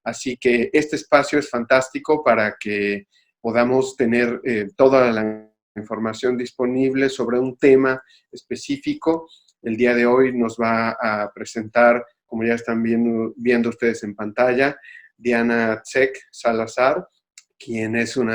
Así que este espacio es fantástico para que podamos tener toda la información disponible sobre un tema específico. El día de hoy nos va a presentar, como ya están viendo ustedes en pantalla, Diana Tzek Salazar, quien es un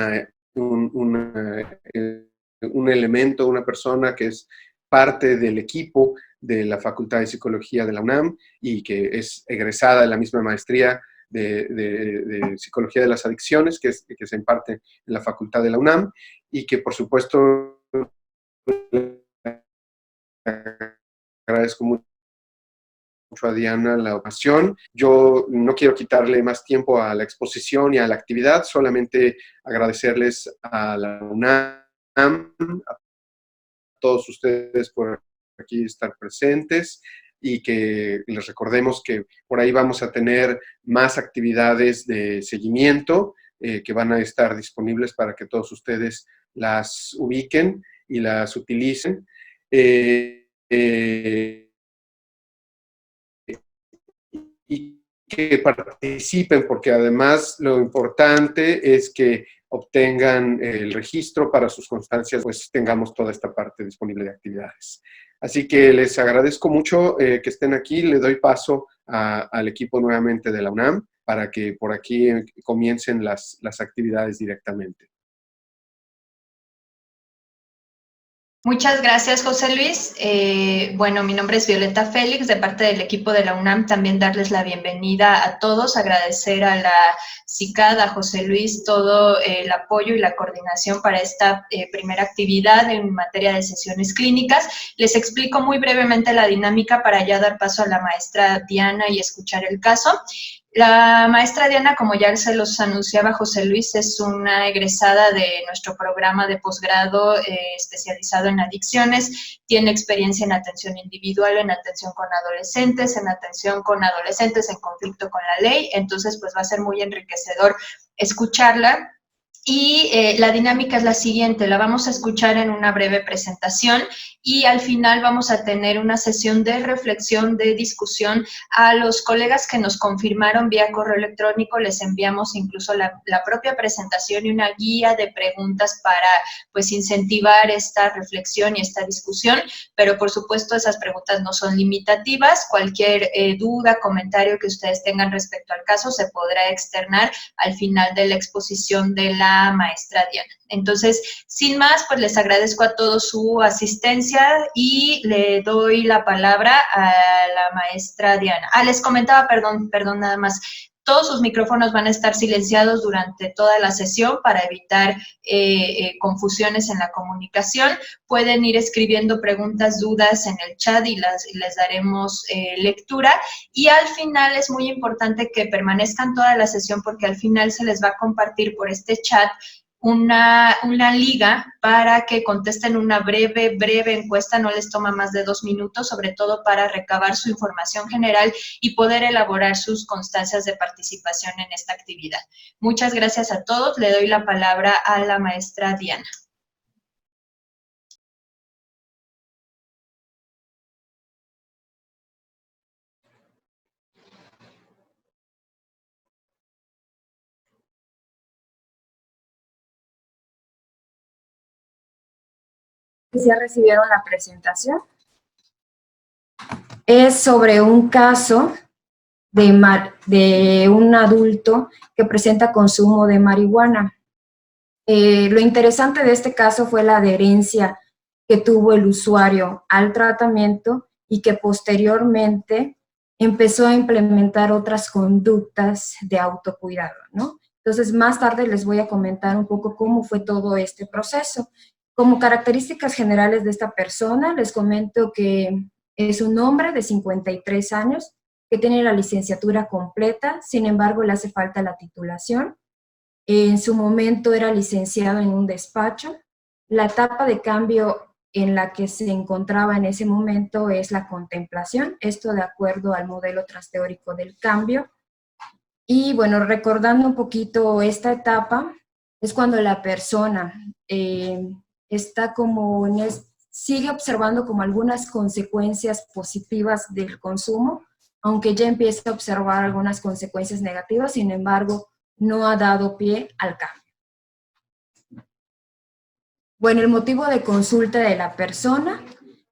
elemento, una persona que es parte del equipo de la Facultad de Psicología de la UNAM y que es egresada de la misma maestría de Psicología de las Adicciones que se imparte en la Facultad de la UNAM y que, por supuesto, agradezco mucho a Diana la ocasión. Yo no quiero quitarle más tiempo a la exposición y a la actividad, solamente agradecerles a la UNAM, a todos ustedes por aquí estar presentes y que les recordemos que por ahí vamos a tener más actividades de seguimiento que van a estar disponibles para que todos ustedes las ubiquen y las utilicen. Y que participen, porque además lo importante es que obtengan el registro para sus constancias, pues tengamos toda esta parte disponible de actividades. Así que les agradezco mucho que estén aquí. Le doy paso al equipo nuevamente de la UNAM para que por aquí comiencen las actividades directamente. Muchas gracias, José Luis. Bueno, mi nombre es Violeta Félix, de parte del equipo de la UNAM, también darles la bienvenida a todos, agradecer a la CICAD, a José Luis, todo el apoyo y la coordinación para esta primera actividad en materia de sesiones clínicas. Les explico muy brevemente la dinámica para ya dar paso a la maestra Diana y escuchar el caso. La maestra Diana, como ya se los anunciaba José Luis, es una egresada de nuestro programa de posgrado especializado en adicciones. Tiene experiencia en atención individual, en atención con adolescentes en conflicto con la ley. Entonces, pues va a ser muy enriquecedor escucharla. Y la dinámica es la siguiente, la vamos a escuchar en una breve presentación y al final vamos a tener una sesión de reflexión, de discusión. A los colegas que nos confirmaron vía correo electrónico les enviamos incluso la propia presentación y una guía de preguntas para pues incentivar esta reflexión y esta discusión, pero por supuesto esas preguntas no son limitativas. Cualquier duda, comentario que ustedes tengan respecto al caso se podrá externar al final de la exposición de la maestra Diana. Entonces, sin más, pues les agradezco a todos su asistencia y le doy la palabra a la maestra Diana. Les comentaba, perdón, nada más. Todos sus micrófonos van a estar silenciados durante toda la sesión para evitar confusiones en la comunicación. Pueden ir escribiendo preguntas, dudas en el chat y les daremos lectura. Y al final es muy importante que permanezcan toda la sesión porque al final se les va a compartir por este chat una liga para que contesten una breve encuesta, no les toma más de 2 minutos, sobre todo para recabar su información general y poder elaborar sus constancias de participación en esta actividad. Muchas gracias a todos, le doy la palabra a la maestra Diana. ¿Ya recibieron la presentación? Es sobre un caso de un adulto que presenta consumo de marihuana. Lo interesante de este caso fue la adherencia que tuvo el usuario al tratamiento y que posteriormente empezó a implementar otras conductas de autocuidado, ¿no? Entonces, más tarde les voy a comentar un poco cómo fue todo este proceso. Como características generales de esta persona, les comento que es un hombre de 53 años que tiene la licenciatura completa, sin embargo, le hace falta la titulación. En su momento era licenciado en un despacho. La etapa de cambio en la que se encontraba en ese momento es la contemplación, esto de acuerdo al modelo transteórico del cambio. Y bueno, recordando un poquito esta etapa, es cuando la persona está como sigue observando como algunas consecuencias positivas del consumo, aunque ya empieza a observar algunas consecuencias negativas, sin embargo, no ha dado pie al cambio. Bueno, el motivo de consulta de la persona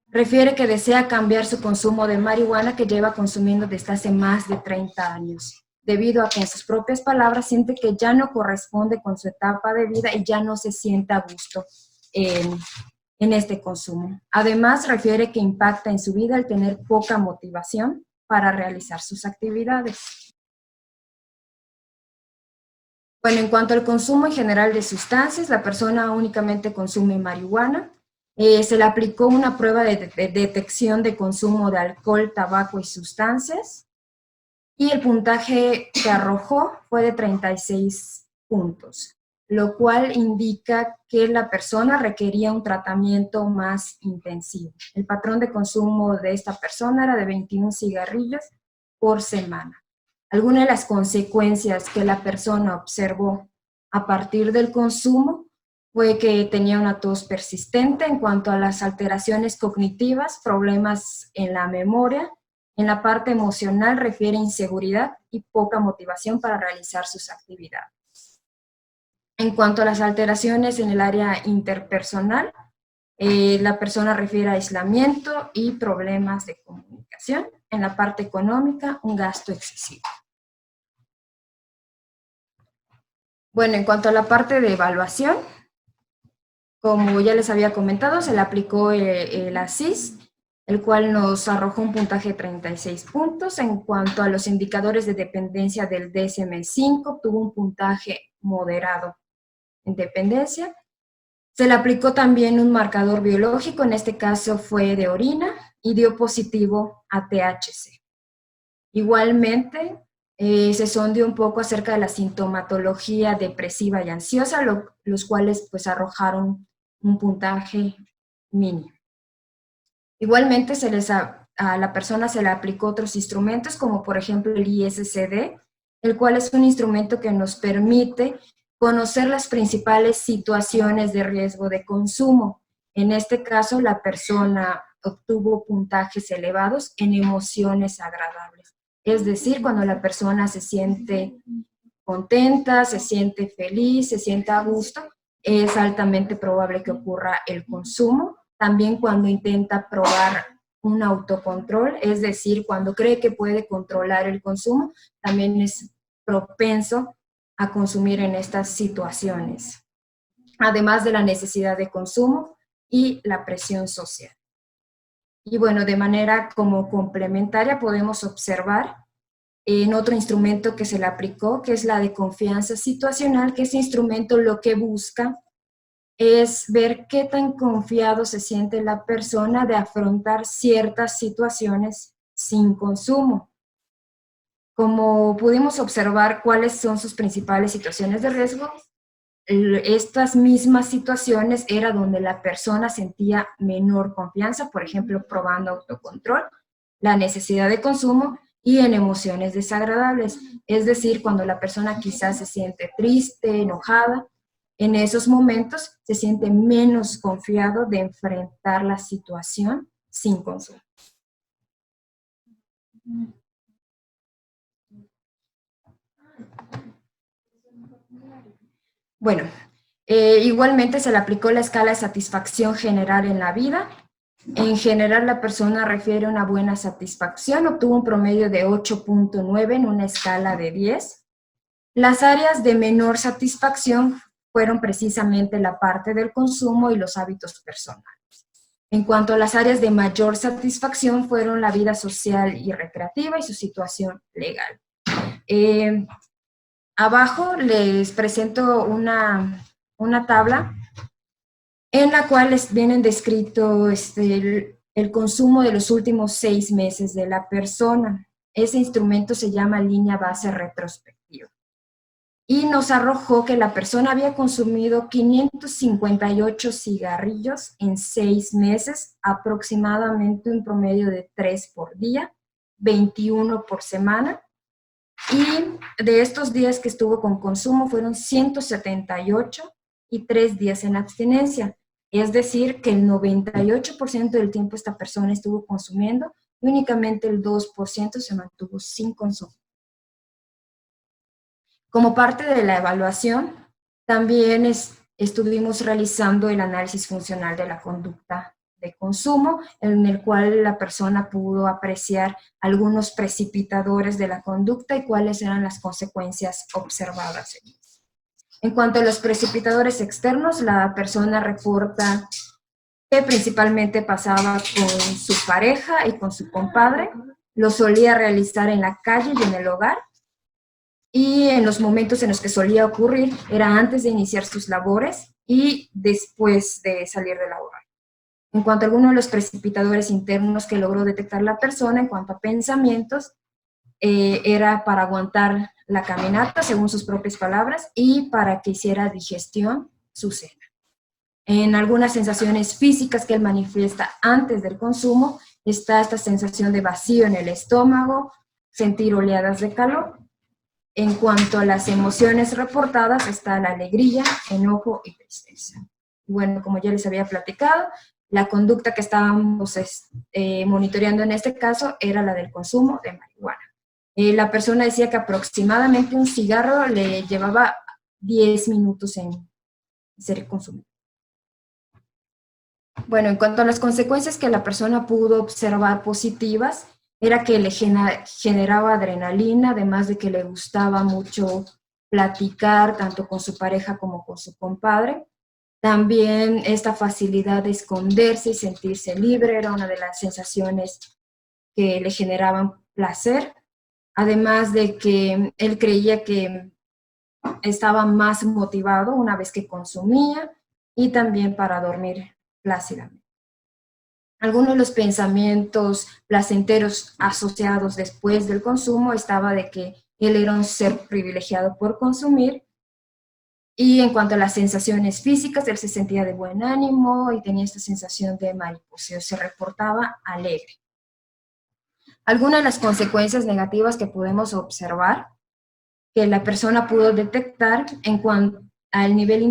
refiere que desea cambiar su consumo de marihuana que lleva consumiendo desde hace más de 30 años, debido a que en sus propias palabras siente que ya no corresponde con su etapa de vida y ya no se siente a gusto en este consumo. Además, refiere que impacta en su vida el tener poca motivación para realizar sus actividades. Bueno, en cuanto al consumo en general de sustancias, la persona únicamente consume marihuana. Se le aplicó una prueba de detección de consumo de alcohol, tabaco y sustancias. Y el puntaje que arrojó fue de 36 puntos, lo cual indica que la persona requería un tratamiento más intensivo. El patrón de consumo de esta persona era de 21 cigarrillos por semana. Algunas de las consecuencias que la persona observó a partir del consumo fue que tenía una tos persistente en cuanto a las alteraciones cognitivas, problemas en la memoria. En la parte emocional refiere inseguridad y poca motivación para realizar sus actividades. En cuanto a las alteraciones en el área interpersonal, la persona refiere a aislamiento y problemas de comunicación. En la parte económica, un gasto excesivo. Bueno, en cuanto a la parte de evaluación, como ya les había comentado, se le aplicó el ASIS, el cual nos arrojó un puntaje de 36 puntos. En cuanto a los indicadores de dependencia del DSM-5, tuvo un puntaje moderado en dependencia. Se le aplicó también un marcador biológico, en este caso fue de orina, y dio positivo a THC. Igualmente, se sondeó un poco acerca de la sintomatología depresiva y ansiosa, los cuales pues arrojaron un puntaje mínimo. Igualmente a la persona se le aplicó otros instrumentos, como por ejemplo el ISCD, el cual es un instrumento que nos permite conocer las principales situaciones de riesgo de consumo. En este caso, la persona obtuvo puntajes elevados en emociones agradables. Es decir, cuando la persona se siente contenta, se siente feliz, se siente a gusto, es altamente probable que ocurra el consumo. También cuando intenta probar un autocontrol, es decir, cuando cree que puede controlar el consumo, también es propenso a consumir en estas situaciones. Además de la necesidad de consumo y la presión social. Y bueno, de manera como complementaria podemos observar en otro instrumento que se le aplicó, que es la de confianza situacional, que ese instrumento lo que busca es ver qué tan confiado se siente la persona de afrontar ciertas situaciones sin consumo. Como pudimos observar cuáles son sus principales situaciones de riesgo, estas mismas situaciones era donde la persona sentía menor confianza, por ejemplo, probando autocontrol, la necesidad de consumo y en emociones desagradables. Es decir, cuando la persona quizás se siente triste, enojada, en esos momentos se siente menos confiado de enfrentar la situación sin consumo. Bueno, igualmente se le aplicó la escala de satisfacción general en la vida. En general, la persona refiere a una buena satisfacción, obtuvo un promedio de 8.9 en una escala de 10. Las áreas de menor satisfacción fueron precisamente la parte del consumo y los hábitos personales. En cuanto a las áreas de mayor satisfacción, fueron la vida social y recreativa y su situación legal. Abajo les presento una tabla en la cual les vienen descrito el consumo de los últimos 6 meses de la persona. Ese instrumento se llama línea base retrospectiva. Y nos arrojó que la persona había consumido 558 cigarrillos en 6 meses, aproximadamente un promedio de 3 por día, 21 por semana. Y de estos días que estuvo con consumo fueron 178 y 3 días en abstinencia. Es decir, que el 98% del tiempo esta persona estuvo consumiendo y únicamente el 2% se mantuvo sin consumo. Como parte de la evaluación, también estuvimos realizando el análisis funcional de la conducta de consumo, en el cual la persona pudo apreciar algunos precipitadores de la conducta y cuáles eran las consecuencias observadas. En cuanto a los precipitadores externos, la persona reporta que principalmente pasaba con su pareja y con su compadre, lo solía realizar en la calle y en el hogar, y en los momentos en los que solía ocurrir era antes de iniciar sus labores y después de salir del hogar. En cuanto a algunos de los precipitadores internos que logró detectar la persona, en cuanto a pensamientos, era para aguantar la caminata, según sus propias palabras, y para que hiciera digestión su cena. En algunas sensaciones físicas que él manifiesta antes del consumo, está esta sensación de vacío en el estómago, sentir oleadas de calor. En cuanto a las emociones reportadas, está la alegría, enojo y tristeza. Bueno, como ya les había platicado, la conducta que estábamos monitoreando en este caso era la del consumo de marihuana. La persona decía que aproximadamente un cigarro le llevaba 10 minutos en ser consumido. Bueno, en cuanto a las consecuencias que la persona pudo observar positivas, era que le generaba adrenalina, además de que le gustaba mucho platicar tanto con su pareja como con su compadre. También esta facilidad de esconderse y sentirse libre era una de las sensaciones que le generaban placer, además de que él creía que estaba más motivado una vez que consumía y también para dormir plácidamente. Algunos de los pensamientos placenteros asociados después del consumo estaba de que él era un ser privilegiado por consumir, y en cuanto a las sensaciones físicas, él se sentía de buen ánimo y tenía esta sensación de mariposeo, se reportaba alegre. Algunas de las consecuencias negativas que podemos observar que la persona pudo detectar en cuanto a nivel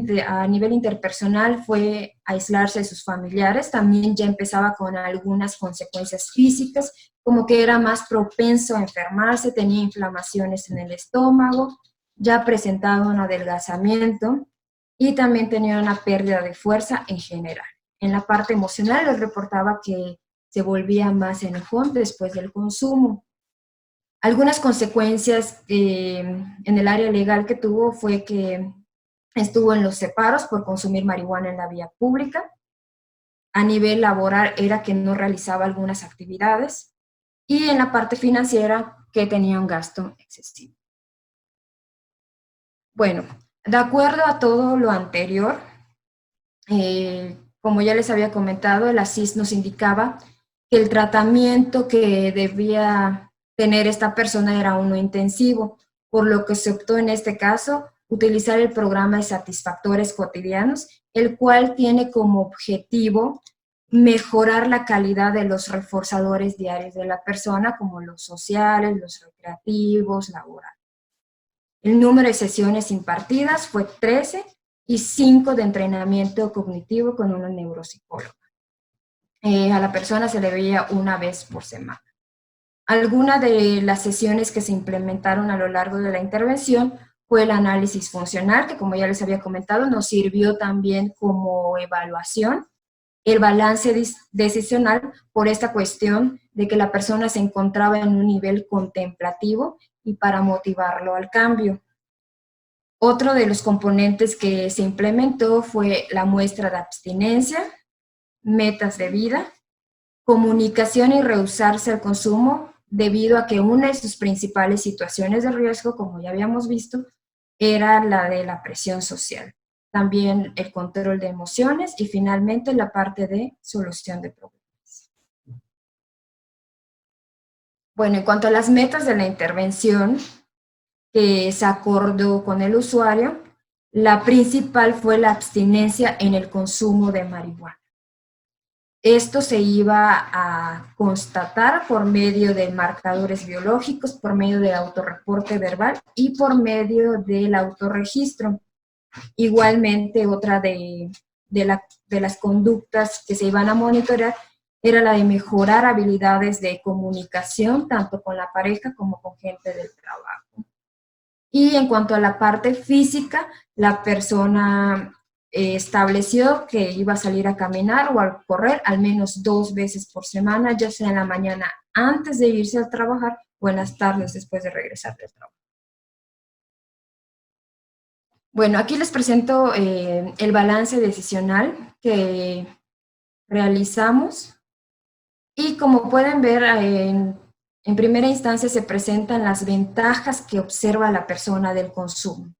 interpersonal fue aislarse de sus familiares. También ya empezaba con algunas consecuencias físicas, como que era más propenso a enfermarse, tenía inflamaciones en el estómago, ya presentaba un adelgazamiento y también tenía una pérdida de fuerza en general. En la parte emocional, él reportaba que se volvía más enojón después del consumo. Algunas consecuencias en el área legal que tuvo fue que estuvo en los separos por consumir marihuana en la vía pública. A nivel laboral era que no realizaba algunas actividades, y en la parte financiera que tenía un gasto excesivo. Bueno, de acuerdo a todo lo anterior, como ya les había comentado, la CIS nos indicaba que el tratamiento que debía tener esta persona era uno intensivo, por lo que se optó en este caso utilizar el programa de satisfactores cotidianos, el cual tiene como objetivo mejorar la calidad de los reforzadores diarios de la persona, como los sociales, los recreativos, laborales. El número de sesiones impartidas fue 13 y 5 de entrenamiento cognitivo con una neuropsicóloga. A la persona se le veía una vez por semana. Algunas de las sesiones que se implementaron a lo largo de la intervención fue el análisis funcional, que como ya les había comentado, nos sirvió también como evaluación. El balance decisional por esta cuestión de que la persona se encontraba en un nivel contemplativo y para motivarlo al cambio. Otro de los componentes que se implementó fue la muestra de abstinencia, metas de vida, comunicación y rehusarse al consumo, debido a que una de sus principales situaciones de riesgo, como ya habíamos visto, era la de la presión social. También el control de emociones y finalmente la parte de solución de problemas. Bueno, en cuanto a las metas de la intervención que se acordó con el usuario, la principal fue la abstinencia en el consumo de marihuana. Esto se iba a constatar por medio de marcadores biológicos, por medio del autorreporte verbal y por medio del autorregistro. Igualmente, otra de las conductas que se iban a monitorear era la de mejorar habilidades de comunicación, tanto con la pareja como con gente del trabajo. Y en cuanto a la parte física, la persona estableció que iba a salir a caminar o a correr al menos 2 veces por semana, ya sea en la mañana antes de irse a trabajar o en las tardes después de regresar del trabajo. Bueno, aquí les presento el balance decisional que realizamos y como pueden ver en primera instancia se presentan las ventajas que observa la persona del consumo.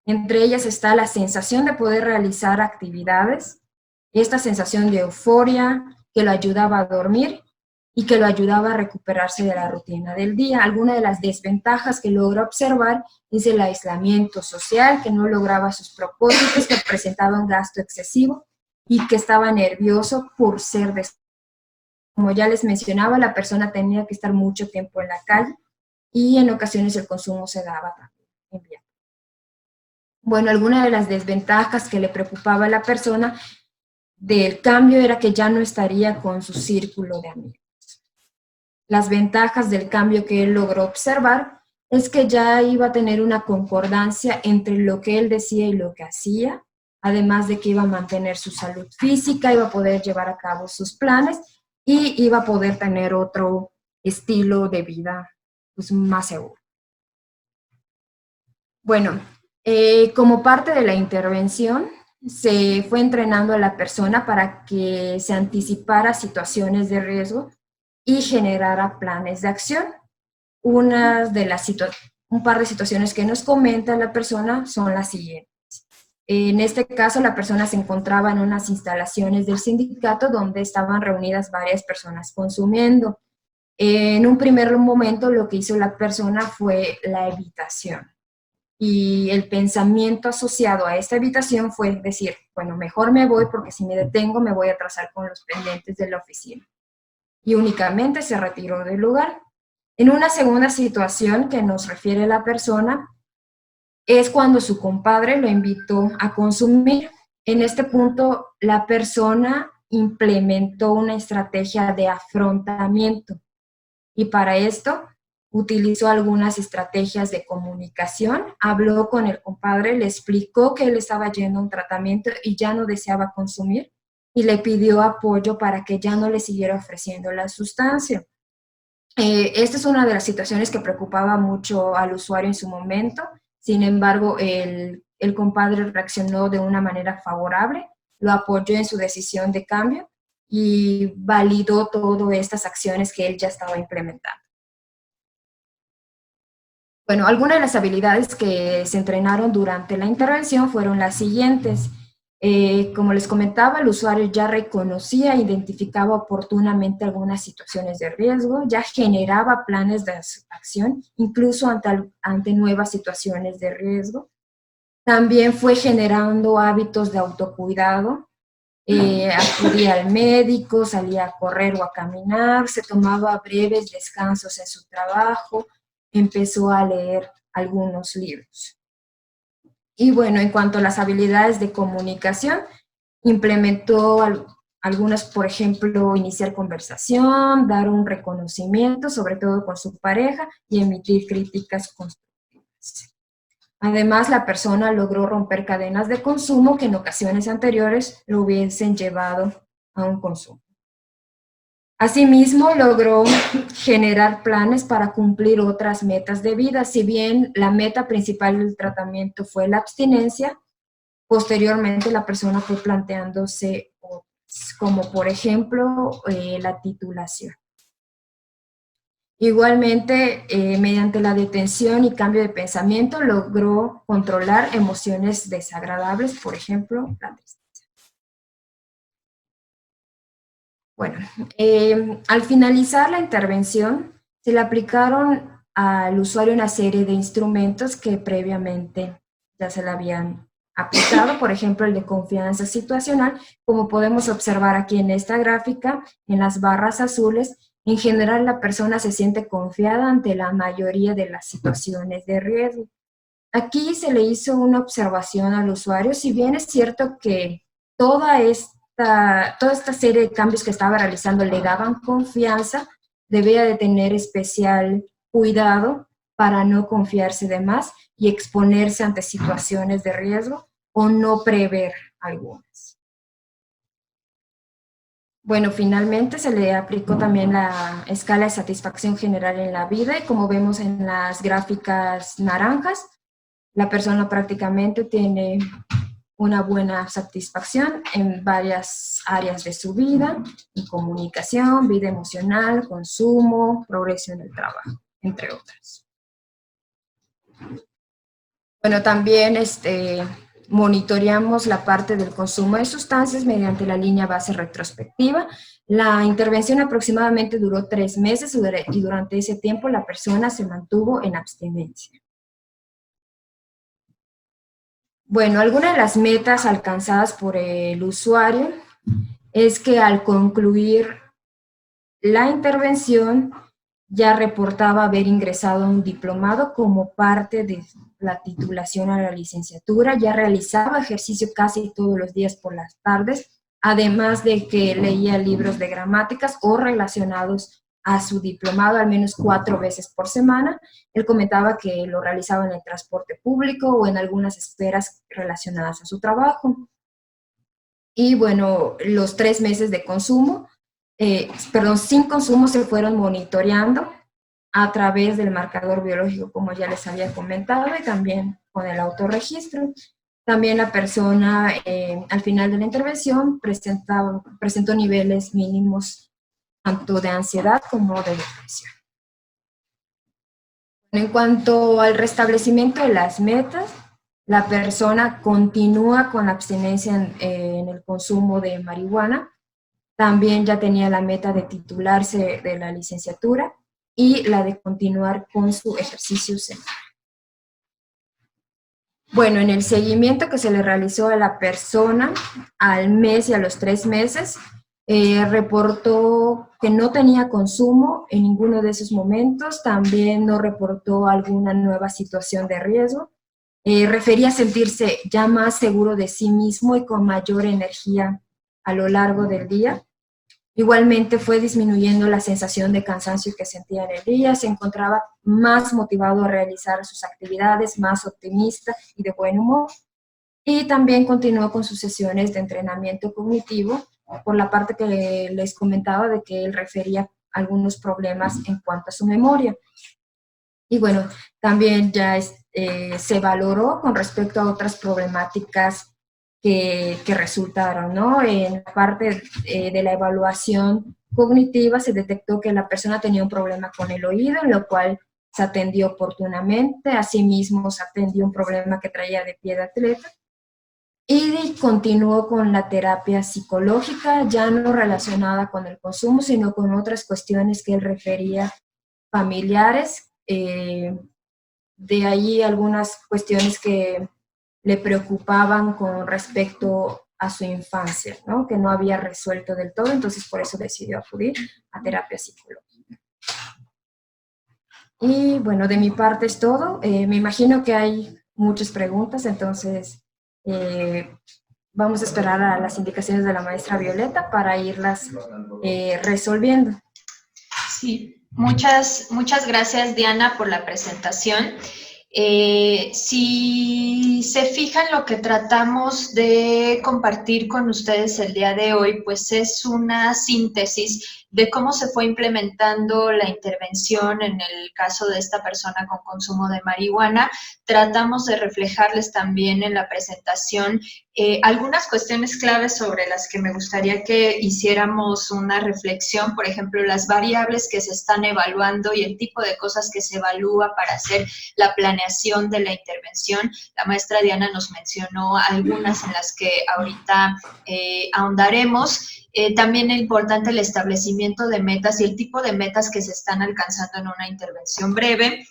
Entre ellas está la sensación de poder realizar actividades, esta sensación de euforia que lo ayudaba a dormir y que lo ayudaba a recuperarse de la rutina del día. Alguna de las desventajas que logra observar es el aislamiento social, que no lograba sus propósitos, que presentaba un gasto excesivo y que estaba nervioso por ser como ya les mencionaba, la persona tenía que estar mucho tiempo en la calle y en ocasiones el consumo se daba también en viaje. Bueno, alguna de las desventajas que le preocupaba a la persona del cambio era que ya no estaría con su círculo de amigos. Las ventajas del cambio que él logró observar es que ya iba a tener una concordancia entre lo que él decía y lo que hacía, además de que iba a mantener su salud física, iba a poder llevar a cabo sus planes y iba a poder tener otro estilo de vida pues, más seguro. Bueno, como parte de la intervención, se fue entrenando a la persona para que se anticipara situaciones de riesgo y generara planes de acción. Un par de situaciones que nos comenta la persona son las siguientes. En este caso, la persona se encontraba en unas instalaciones del sindicato donde estaban reunidas varias personas consumiendo. En un primer momento, lo que hizo la persona fue la evitación. Y el pensamiento asociado a esta evitación fue decir, bueno, mejor me voy porque si me detengo me voy a atrasar con los pendientes de la oficina. Y únicamente se retiró del lugar. En una segunda situación que nos refiere la persona, es cuando su compadre lo invitó a consumir. En este punto, la persona implementó una estrategia de afrontamiento y para esto utilizó algunas estrategias de comunicación, habló con el compadre, le explicó que él estaba yendo a un tratamiento y ya no deseaba consumir y le pidió apoyo para que ya no le siguiera ofreciendo la sustancia. Esta es una de las situaciones que preocupaba mucho al usuario en su momento. Sin embargo, el compadre reaccionó de una manera favorable, lo apoyó en su decisión de cambio y validó todas estas acciones que él ya estaba implementando. Bueno, algunas de las habilidades que se entrenaron durante la intervención fueron las siguientes. Como les comentaba, el usuario ya reconocía e identificaba oportunamente algunas situaciones de riesgo, ya generaba planes de acción, incluso ante nuevas situaciones de riesgo. También fue generando hábitos de autocuidado, acudía al médico, salía a correr o a caminar, se tomaba breves descansos en su trabajo, empezó a leer algunos libros. Y bueno, en cuanto a las habilidades de comunicación, implementó algunas, por ejemplo, iniciar conversación, dar un reconocimiento, sobre todo con su pareja, y emitir críticas constructivas. Además, la persona logró romper cadenas de consumo que en ocasiones anteriores lo hubiesen llevado a un consumo. Asimismo, logró generar planes para cumplir otras metas de vida. Si bien la meta principal del tratamiento fue la abstinencia, posteriormente la persona fue planteándose otras, como por ejemplo la titulación. Igualmente, mediante la detención y cambio de pensamiento, logró controlar emociones desagradables, por ejemplo, la tristeza. Bueno, al finalizar la intervención, se le aplicaron al usuario una serie de instrumentos que previamente ya se le habían aplicado, por ejemplo, el de confianza situacional, como podemos observar aquí en esta gráfica, en las barras azules. En general, la persona se siente confiada ante la mayoría de las situaciones de riesgo. Aquí se le hizo una observación al usuario, si bien es cierto que toda toda esta serie de cambios que estaba realizando le daban confianza, debía de tener especial cuidado para no confiarse de más y exponerse ante situaciones de riesgo o no prever algunas. Bueno, finalmente se le aplicó también la escala de satisfacción general en la vida y como vemos en las gráficas naranjas, la persona prácticamente tiene una buena satisfacción en varias áreas de su vida, en comunicación, vida emocional, consumo, progreso en el trabajo, entre otras. Bueno, también monitoreamos la parte del consumo de sustancias mediante la línea base retrospectiva. La intervención aproximadamente duró 3 meses y durante ese tiempo la persona se mantuvo en abstinencia. Bueno, algunas de las metas alcanzadas por el usuario es que al concluir la intervención ya reportaba haber ingresado a un diplomado como parte de la titulación a la licenciatura, ya realizaba ejercicio casi todos los días por las tardes, además de que leía libros de gramáticas o relacionados a su diplomado al menos 4 veces por semana. Él comentaba que lo realizaba en el transporte público o en algunas esferas relacionadas a su trabajo. Y bueno, los 3 meses de consumo, sin consumo se fueron monitoreando a través del marcador biológico, como ya les había comentado, y también con el autorregistro. También la persona al final de la intervención presentó niveles mínimos tanto de ansiedad como de depresión. En cuanto al restablecimiento de las metas, la persona continúa con la abstinencia en el consumo de marihuana. También ya tenía la meta de titularse de la licenciatura y la de continuar con su ejercicio semanal. Bueno, en el seguimiento que se le realizó a la persona al mes y a los 3 meses, reportó que no tenía consumo en ninguno de esos momentos, también no reportó alguna nueva situación de riesgo, refería sentirse ya más seguro de sí mismo y con mayor energía a lo largo del día. Igualmente fue disminuyendo la sensación de cansancio que sentía en el día, se encontraba más motivado a realizar sus actividades, más optimista y de buen humor. Y también continuó con sus sesiones de entrenamiento cognitivo, por la parte que les comentaba de que él refería algunos problemas en cuanto a su memoria. Y bueno, también ya se valoró con respecto a otras problemáticas que resultaron, ¿no? En la parte de la evaluación cognitiva se detectó que la persona tenía un problema con el oído, en lo cual se atendió oportunamente. Asimismo, se atendió un problema que traía de pie de atleta. Y continuó con la terapia psicológica, ya no relacionada con el consumo, sino con otras cuestiones que él refería familiares. De ahí algunas cuestiones que le preocupaban con respecto a su infancia, ¿no? Que no había resuelto del todo, entonces por eso decidió acudir a terapia psicológica. Y bueno, de mi parte es todo. Me imagino que hay muchas preguntas, entonces vamos a esperar a las indicaciones de la maestra Violeta para irlas resolviendo. Sí, muchas gracias, Diana, por la presentación. Si se fijan, lo que tratamos de compartir con ustedes el día de hoy, pues es una síntesis de cómo se fue implementando la intervención en el caso de esta persona con consumo de marihuana. Tratamos de reflejarles también en la presentación algunas cuestiones claves sobre las que me gustaría que hiciéramos una reflexión, por ejemplo, las variables que se están evaluando y el tipo de cosas que se evalúa para hacer la planeación de la intervención. La maestra Diana nos mencionó algunas en las que ahorita ahondaremos. También es importante el establecimiento de metas y el tipo de metas que se están alcanzando en una intervención breve.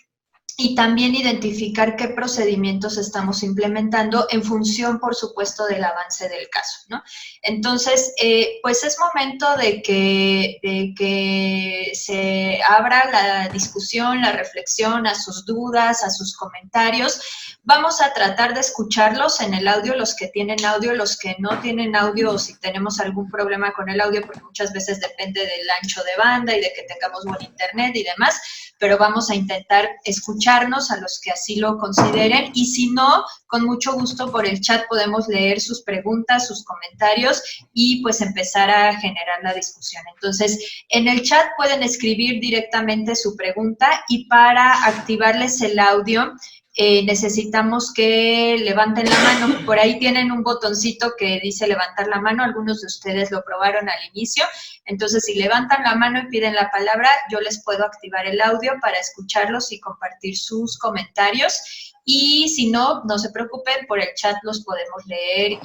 Y también identificar qué procedimientos estamos implementando en función, por supuesto, del avance del caso, ¿no? Entonces, pues es momento de que se abra la discusión, la reflexión, a sus dudas, a sus comentarios. Vamos a tratar de escucharlos en el audio, los que tienen audio, los que no tienen audio, o si tenemos algún problema con el audio, porque muchas veces depende del ancho de banda y de que tengamos buen internet y demás, pero vamos a intentar escucharnos a los que así lo consideren, y si no, con mucho gusto por el chat podemos leer sus preguntas, sus comentarios y pues empezar a generar la discusión. Entonces, en el chat pueden escribir directamente su pregunta, y para activarles el audio necesitamos que levanten la mano. Por ahí tienen un botoncito que dice levantar la mano, algunos de ustedes lo probaron al inicio. Entonces, si levantan la mano y piden la palabra, yo les puedo activar el audio para escucharlos y compartir sus comentarios. Y si no, no se preocupen, por el chat los podemos leer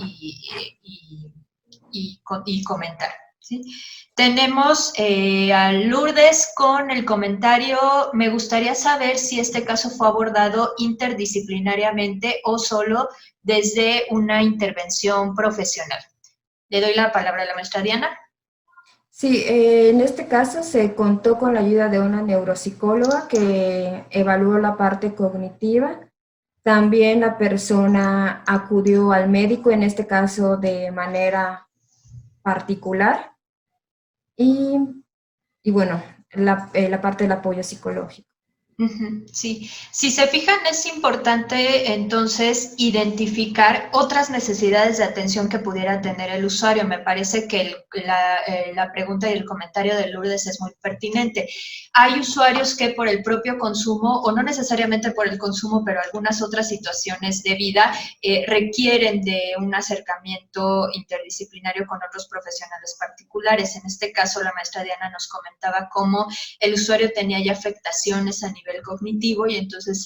y comentar, ¿sí? Tenemos a Lourdes con el comentario: me gustaría saber si este caso fue abordado interdisciplinariamente o solo desde una intervención profesional. Le doy la palabra a la maestra Diana. Sí, en este caso se contó con la ayuda de una neuropsicóloga que evaluó la parte cognitiva. También la persona acudió al médico, en este caso de manera particular, y, y bueno, la parte del apoyo psicológico. Sí, si se fijan, es importante entonces identificar otras necesidades de atención que pudiera tener el usuario. Me parece que la pregunta y el comentario de Lourdes es muy pertinente. Hay usuarios que por el propio consumo, o no necesariamente por el consumo, pero algunas otras situaciones de vida, requieren de un acercamiento interdisciplinario con otros profesionales particulares. En este caso, la maestra Diana nos comentaba cómo el usuario tenía ya afectaciones a nivel cognitivo, y entonces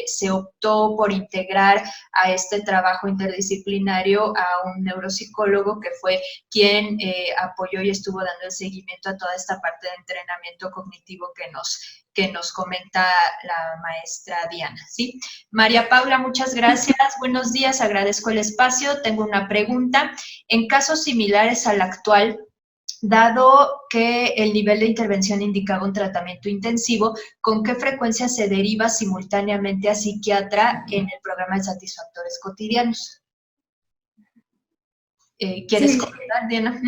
se optó por integrar a este trabajo interdisciplinario a un neuropsicólogo, que fue quien apoyó y estuvo dando el seguimiento a toda esta parte de entrenamiento cognitivo que nos comenta la maestra Diana, ¿sí? María Paula, muchas gracias. Buenos días, agradezco el espacio. Tengo una pregunta. En casos similares al actual, dado que el nivel de intervención indicaba un tratamiento intensivo, ¿con qué frecuencia se deriva simultáneamente a psiquiatra en el programa de satisfactores cotidianos? ¿Quieres comentar, Diana?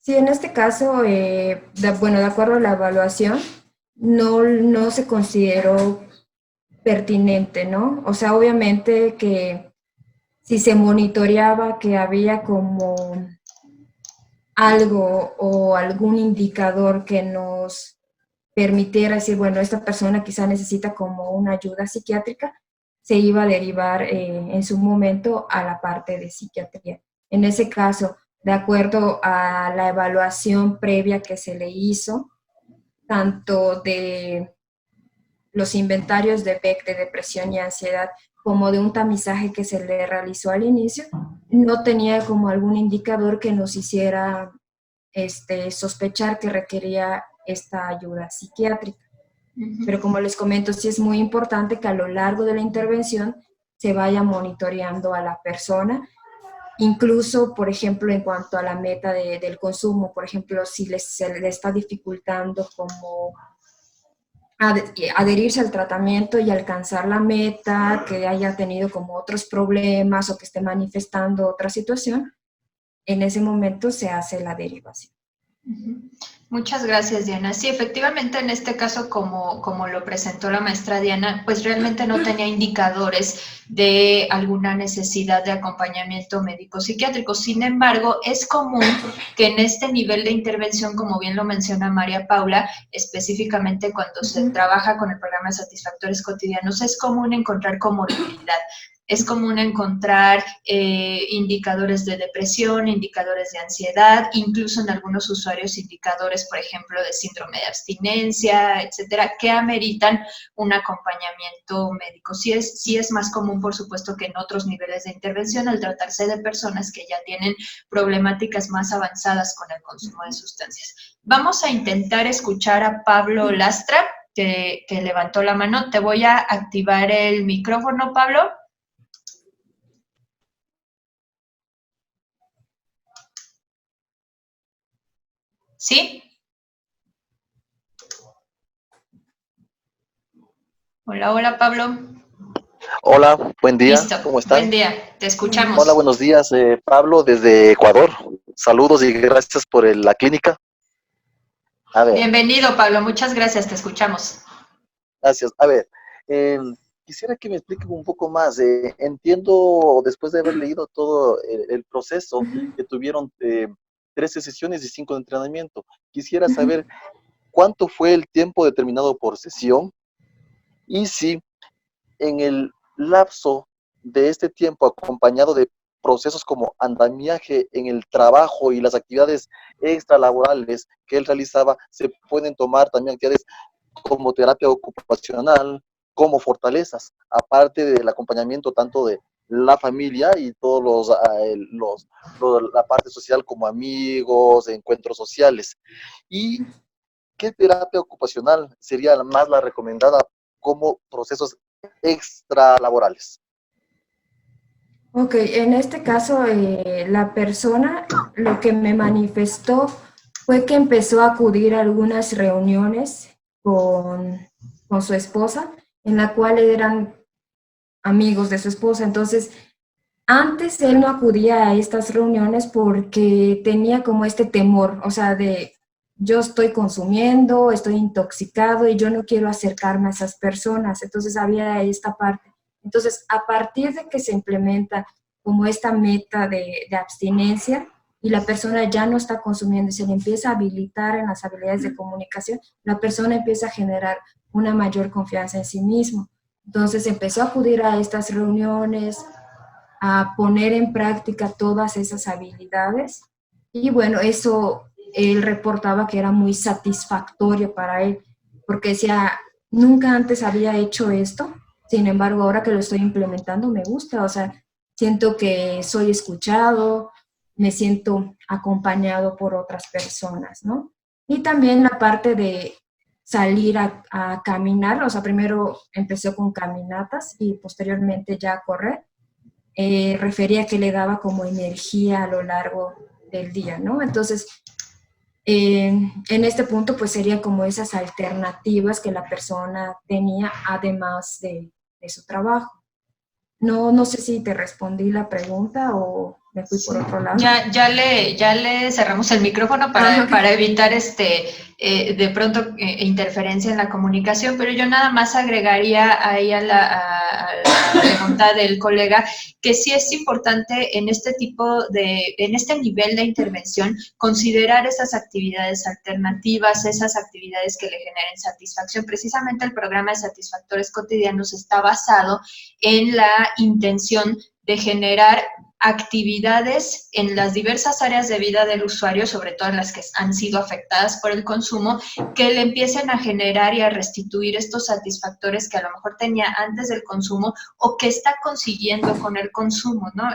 Sí, en este caso, bueno, de acuerdo a la evaluación, no se consideró pertinente, ¿no? O sea, obviamente que si se monitoreaba que había como algo o algún indicador que nos permitiera decir, bueno, esta persona quizá necesita como una ayuda psiquiátrica, se iba a derivar en su momento a la parte de psiquiatría. En ese caso, de acuerdo a la evaluación previa que se le hizo, tanto de los inventarios de Beck de depresión y ansiedad, como de un tamizaje que se le realizó al inicio, no tenía como algún indicador que nos hiciera sospechar que requería esta ayuda psiquiátrica. Pero como les comento, sí es muy importante que a lo largo de la intervención se vaya monitoreando a la persona, incluso, por ejemplo, en cuanto a la meta del consumo. Por ejemplo, si se le está dificultando como adherirse al tratamiento y alcanzar la meta, que haya tenido como otros problemas o que esté manifestando otra situación, en ese momento se hace la derivación. Muchas gracias, Diana. Sí, efectivamente, en este caso, como lo presentó la maestra Diana, pues realmente no tenía indicadores de alguna necesidad de acompañamiento médico-psiquiátrico. Sin embargo, es común que en este nivel de intervención, como bien lo menciona María Paula, específicamente cuando se trabaja con el programa de satisfactores cotidianos, es común encontrar comorbilidad. Es común encontrar indicadores de depresión, indicadores de ansiedad, incluso en algunos usuarios indicadores, por ejemplo, de síndrome de abstinencia, etcétera, que ameritan un acompañamiento médico. Sí es más común, por supuesto, que en otros niveles de intervención, al tratarse de personas que ya tienen problemáticas más avanzadas con el consumo de sustancias. Vamos a intentar escuchar a Pablo Lastra, que levantó la mano. Te voy a activar el micrófono, Pablo. ¿Sí? Hola, hola, Pablo. Hola, buen día, Listo, ¿cómo buen están? día, te Hola, escuchamos. buenos días, Pablo desde Ecuador. Saludos y gracias por la clínica. Desde Ecuador. Saludos y gracias por la clínica. A ver, Bienvenido, Pablo, muchas gracias, te escuchamos. gracias. A ver, eh, quisiera que me expliquen un poco más. Entiendo, después de haber leído todo el proceso, Ujú, que tuvieron 13 sesiones y 5 de entrenamiento. Quisiera ujú. saber cuánto fue el tiempo determinado por sesión y si en el lapso de este tiempo, acompañado de procesos como andamiaje en el trabajo y las actividades extralaborales que él realizaba, se pueden tomar también actividades como terapia ocupacional, como fortalezas, aparte del acompañamiento tanto de la familia y todos la parte social como amigos, encuentros sociales. ¿Y qué terapia ocupacional sería más la recomendada como procesos extralaborales? Ok, en este caso, la persona lo que me manifestó fue que empezó a acudir a algunas reuniones con, con su esposa, en la cual eran amigos de su esposa. Entonces, antes él no acudía a estas reuniones porque tenía como este temor, o sea, de yo estoy consumiendo, estoy intoxicado y yo no quiero acercarme a esas personas. Entonces había esta parte. Entonces, a partir de que se implementa como esta meta de abstinencia y la persona ya no está consumiendo y se le empieza a habilitar en las habilidades de comunicación, la persona empieza a generar una mayor confianza en sí mismo. Entonces empezó a acudir a estas reuniones, a poner en práctica todas esas habilidades. Y bueno, eso él reportaba que era muy satisfactorio para él, porque decía, nunca antes había hecho esto, sin embargo, ahora que lo estoy implementando me gusta, o sea, siento que soy escuchado, me siento acompañado por otras personas, ¿no? Y también la parte de salir a caminar, o sea, primero empezó con caminatas y posteriormente ya a correr, refería que le daba como energía a lo largo del día, ¿no? Entonces, en este punto, pues serían como esas alternativas que la persona tenía además de su trabajo. No, no sé si te respondí la pregunta o me fui por Sí, otro lado. ya le cerramos el micrófono Ah, para ok. evitar de pronto interferencia en la comunicación, pero yo nada más agregaría ahí a la pregunta del colega que sí es importante en en este nivel de intervención, considerar esas actividades alternativas, esas actividades que le generen satisfacción. Precisamente el programa de satisfactores cotidianos está basado en la intención de generar actividades en las diversas áreas de vida del usuario, sobre todo en las que han sido afectadas por el consumo, que le empiecen a generar y a restituir estos satisfactores que a lo mejor tenía antes del consumo o que está consiguiendo con el consumo, ¿no?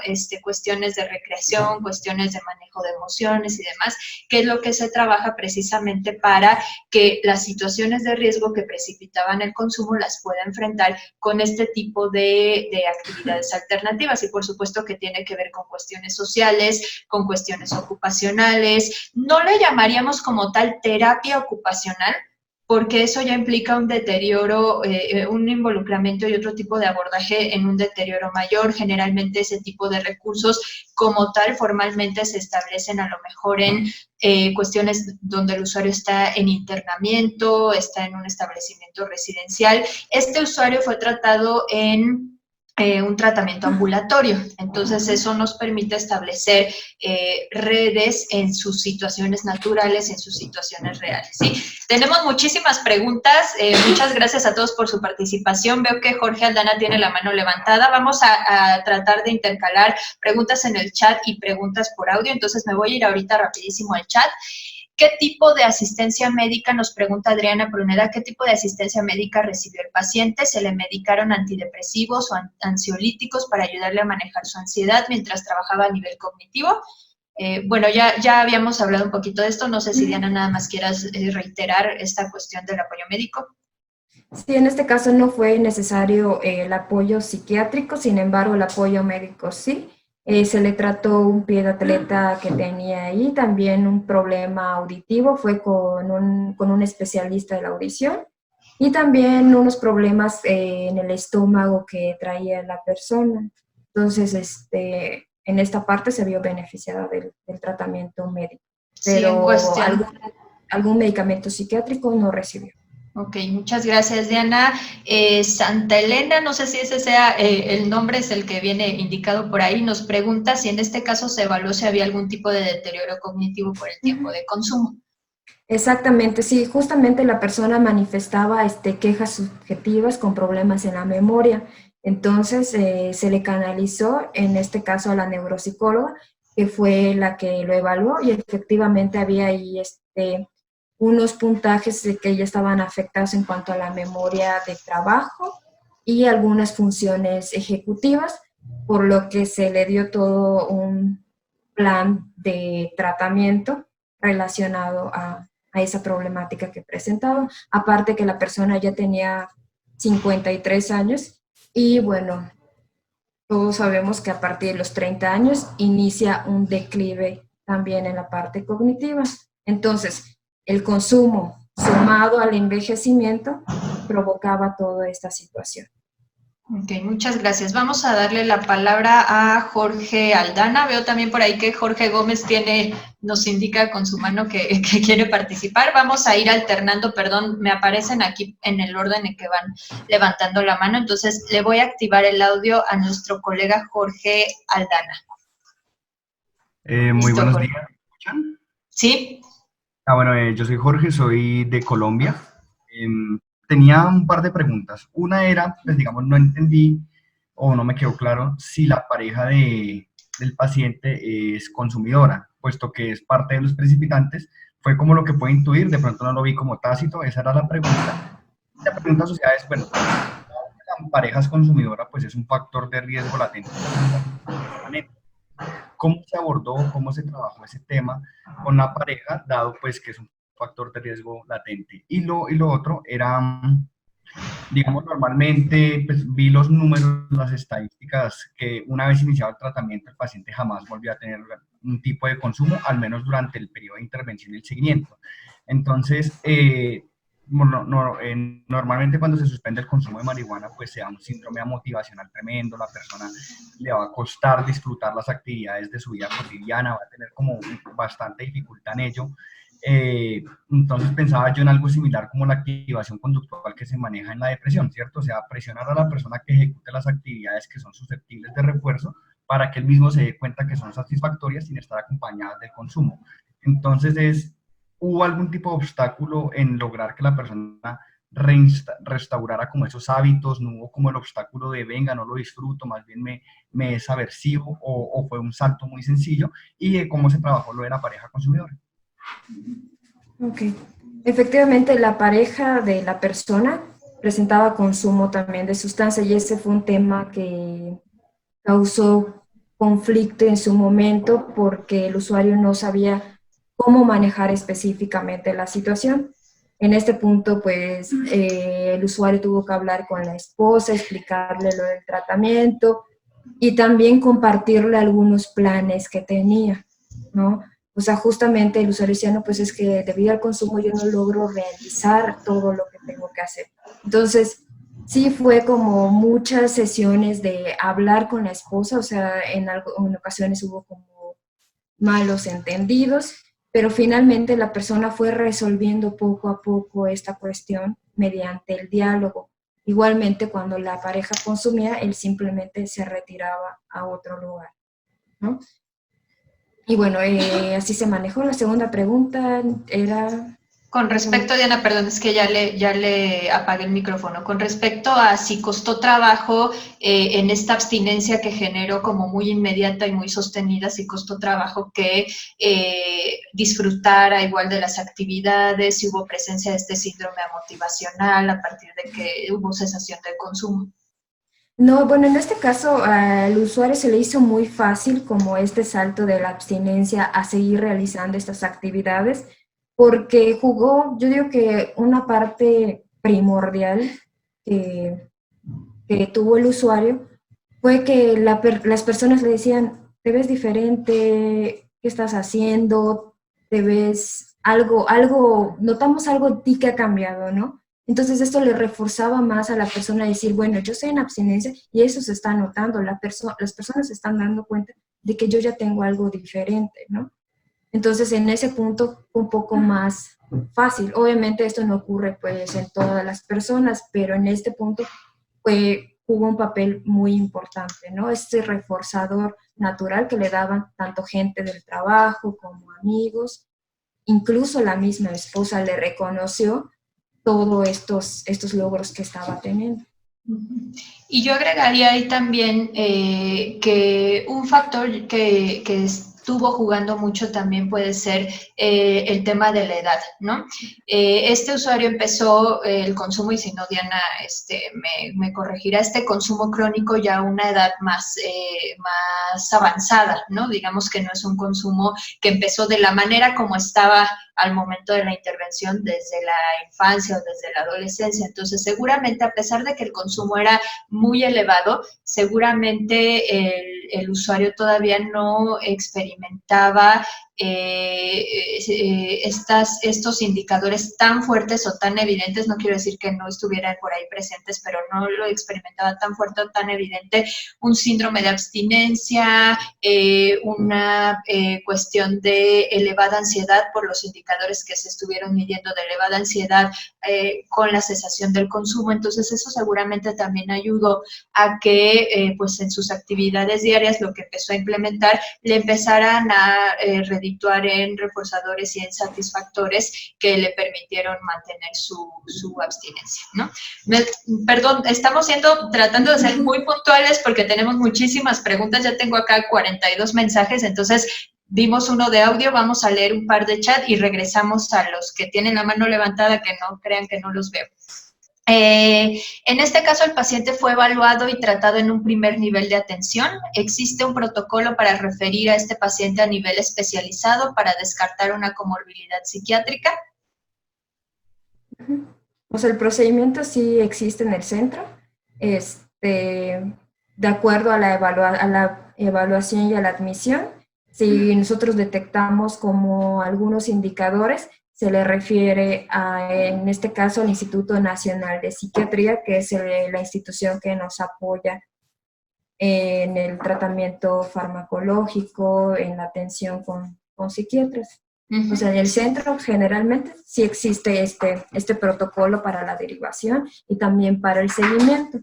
Cuestiones de recreación, cuestiones de manejo de emociones y demás, que es lo que se trabaja precisamente para que las situaciones de riesgo que precipitaban el consumo las pueda enfrentar con este tipo de actividades alternativas. Y por supuesto que tiene que ver con cuestiones sociales, con cuestiones ocupacionales. No le llamaríamos como tal terapia ocupacional, porque eso ya implica un deterioro, un involucramiento y otro tipo de abordaje en un deterioro mayor. Generalmente ese tipo de recursos como tal formalmente se establecen a lo mejor en cuestiones donde el usuario está en internamiento, está en un establecimiento residencial. Este usuario fue tratado en un tratamiento ambulatorio. Entonces, eso nos permite establecer redes en sus situaciones naturales, en sus situaciones reales. ¿Sí? Tenemos muchísimas preguntas. Muchas gracias a todos por su participación. Veo que Jorge Aldana tiene la mano levantada. Vamos a tratar de intercalar preguntas en el chat y preguntas por audio. Entonces, me voy a ir ahorita rapidísimo al chat. ¿Qué tipo de asistencia médica, nos pregunta Adriana Pruneda, qué tipo de asistencia médica recibió el paciente? ¿Se le medicaron antidepresivos o ansiolíticos para ayudarle a manejar su ansiedad mientras trabajaba a nivel cognitivo? Bueno, ya habíamos hablado un poquito de esto. No sé si Diana nada más quieras reiterar esta cuestión del apoyo médico. Sí, en este caso no fue necesario el apoyo psiquiátrico, sin embargo, el apoyo médico sí. Se le trató un pie de atleta que tenía ahí, también un problema auditivo, fue con un especialista de la audición. y también unos problemas en el estómago que traía la persona. Entonces, en esta parte se vio beneficiada del tratamiento médico, Sí, en pero cuestión. algún medicamento psiquiátrico no recibió. Ok, muchas gracias, Diana. Santa Elena, no sé si ese sea el nombre, es el que viene indicado por ahí, nos pregunta si en este caso se evaluó si había algún tipo de deterioro cognitivo por el tiempo de consumo. Exactamente, sí, justamente la persona manifestaba quejas subjetivas con problemas en la memoria. Entonces se le canalizó, en este caso a la neuropsicóloga, que fue la que lo evaluó y efectivamente había ahí unos puntajes de que ya estaban afectados en cuanto a la memoria de trabajo y algunas funciones ejecutivas, por lo que se le dio todo un plan de tratamiento relacionado a esa problemática que presentaba. Aparte que la persona ya tenía 53 años y bueno, todos sabemos que a partir de los 30 años inicia un declive también en la parte cognitiva. Entonces, el consumo sumado al envejecimiento provocaba toda esta situación. Ok, muchas gracias. Vamos a darle la palabra a Jorge Aldana. Veo también por ahí que Jorge Gómez nos indica con su mano que quiere participar. Vamos a ir alternando, perdón, me aparecen aquí en el orden en que van levantando la mano. Entonces, le voy a activar el audio a nuestro colega Jorge Aldana. Muy Listo, buenos Jorge. días, ¿me escuchan? ¿Sí? Bueno, yo soy Jorge, soy de Colombia. Tenía un par de preguntas. Una era, pues digamos, no entendí o no me quedó claro si la pareja del paciente es consumidora, puesto que es parte de los precipitantes. Fue como lo que puede intuir, de pronto no lo vi como tácito, esa era la pregunta. La pregunta asociada es, bueno, la pareja es consumidora, pues es un factor de riesgo latente. ¿Cómo se abordó, cómo se trabajó ese tema con la pareja, dado pues que es un factor de riesgo latente? Y lo otro era, digamos, normalmente pues, vi los números, las estadísticas, que una vez iniciado el tratamiento, el paciente jamás volvió a tener un tipo de consumo, al menos durante el periodo de intervención y el seguimiento. Entonces, normalmente cuando se suspende el consumo de marihuana, pues se da un síndrome motivacional tremendo, la persona le va a costar disfrutar las actividades de su vida cotidiana, va a tener como bastante dificultad en ello. Entonces pensaba yo en algo similar como la activación conductual que se maneja en la depresión, ¿cierto? O sea, presionar a la persona que ejecute las actividades que son susceptibles de refuerzo para que él mismo se dé cuenta que son satisfactorias sin estar acompañadas del consumo. Entonces, ¿hubo algún tipo de obstáculo en lograr que la persona restaurara como esos hábitos? ¿No hubo como el obstáculo de venga, no lo disfruto, más bien me es aversivo, o fue un salto muy sencillo? ¿Y cómo se trabajó lo de la pareja consumidora? Ok. Efectivamente, la pareja de la persona presentaba consumo también de sustancia y ese fue un tema que causó conflicto en su momento porque el usuario no sabía cómo manejar específicamente la situación. En este punto, pues, el usuario tuvo que hablar con la esposa, explicarle lo del tratamiento y también compartirle algunos planes que tenía, ¿no? O sea, justamente el usuario decía, no, pues es que debido al consumo yo no logro realizar todo lo que tengo que hacer. Entonces, sí fue como muchas sesiones de hablar con la esposa, o sea, en ocasiones hubo como malos entendidos, pero finalmente la persona fue resolviendo poco a poco esta cuestión mediante el diálogo. Igualmente, cuando la pareja consumía, él simplemente se retiraba a otro lugar, ¿no? Y bueno, así se manejó. La segunda pregunta era... Con respecto, Diana, perdón, es que ya le apagué el micrófono. Con respecto a si costó trabajo en esta abstinencia que generó como muy inmediata y muy sostenida, si costó trabajo que disfrutara igual de las actividades, si hubo presencia de este síndrome motivacional a partir de que hubo cesación del consumo. No, bueno, en este caso al usuario se le hizo muy fácil como este salto de la abstinencia a seguir realizando estas actividades, porque jugó, yo digo que una parte primordial que tuvo el usuario fue que las personas le decían, te ves diferente, ¿qué estás haciendo? Te ves notamos algo en ti que ha cambiado, ¿no? Entonces esto le reforzaba más a la persona a decir, bueno, yo estoy en abstinencia y eso se está notando, las personas se están dando cuenta de que yo ya tengo algo diferente, ¿no? Entonces en ese punto fue un poco más fácil. Obviamente esto no ocurre pues en todas las personas, pero en este punto jugó un papel muy importante, ¿no? Este reforzador natural que le daban tanto gente del trabajo como amigos, incluso la misma esposa le reconoció todos estos logros que estaba teniendo. Y yo agregaría ahí también que un factor que estuvo jugando mucho también puede ser el tema de la edad, ¿no? Este usuario empezó el consumo, y si no, Diana me corregirá, este consumo crónico ya a una edad más avanzada, ¿no? Digamos que no es un consumo que empezó de la manera como estaba al momento de la intervención desde la infancia o desde la adolescencia. Entonces, seguramente, a pesar de que el consumo era muy elevado, seguramente el usuario todavía no experimentaba estos indicadores tan fuertes o tan evidentes. No quiero decir que no estuvieran por ahí presentes, pero no lo experimentaba tan fuerte o tan evidente, un síndrome de abstinencia, una cuestión de elevada ansiedad por los indicadores que se estuvieron midiendo de elevada ansiedad con la cesación del consumo. Entonces eso seguramente también ayudó a que pues en sus actividades diarias lo que empezó a implementar le empezaran a redituar en reforzadores y en satisfactores que le permitieron mantener su abstinencia, ¿no? Perdón, estamos tratando de ser muy puntuales porque tenemos muchísimas preguntas. Ya tengo acá 42 mensajes, entonces vimos uno de audio, vamos a leer un par de chat y regresamos a los que tienen la mano levantada, que no crean que no los veo. En este caso, el paciente fue evaluado y tratado en un primer nivel de atención. ¿Existe un protocolo para referir a este paciente a nivel especializado para descartar una comorbilidad psiquiátrica? Pues el procedimiento sí existe en el centro, de acuerdo a la evaluación y a la admisión. Si nosotros detectamos como algunos indicadores, se le refiere en este caso, al Instituto Nacional de Psiquiatría, que es la institución que nos apoya en el tratamiento farmacológico, en la atención con psiquiatras. O sea, en el centro generalmente sí existe este protocolo para la derivación y también para el seguimiento.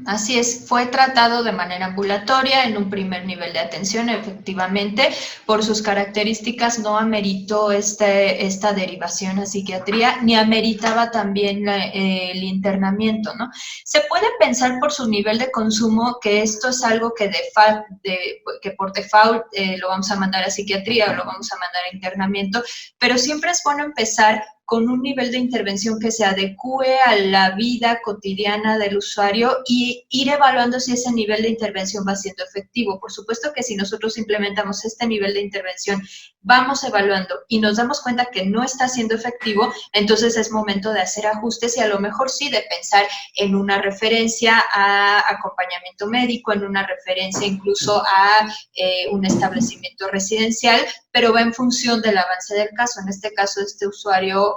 Así es, fue tratado de manera ambulatoria en un primer nivel de atención. Efectivamente, por sus características no ameritó esta derivación a psiquiatría, ni ameritaba también el internamiento, ¿no? Se puede pensar por su nivel de consumo que esto es algo que por default lo vamos a mandar a psiquiatría o lo vamos a mandar a internamiento, pero siempre es bueno empezar con un nivel de intervención que se adecue a la vida cotidiana del usuario y ir evaluando si ese nivel de intervención va siendo efectivo. Por supuesto que si nosotros implementamos este nivel de intervención, vamos evaluando y nos damos cuenta que no está siendo efectivo, entonces es momento de hacer ajustes y a lo mejor sí de pensar en una referencia a acompañamiento médico, en una referencia incluso a un establecimiento residencial, pero va en función del avance del caso. En este caso, este usuario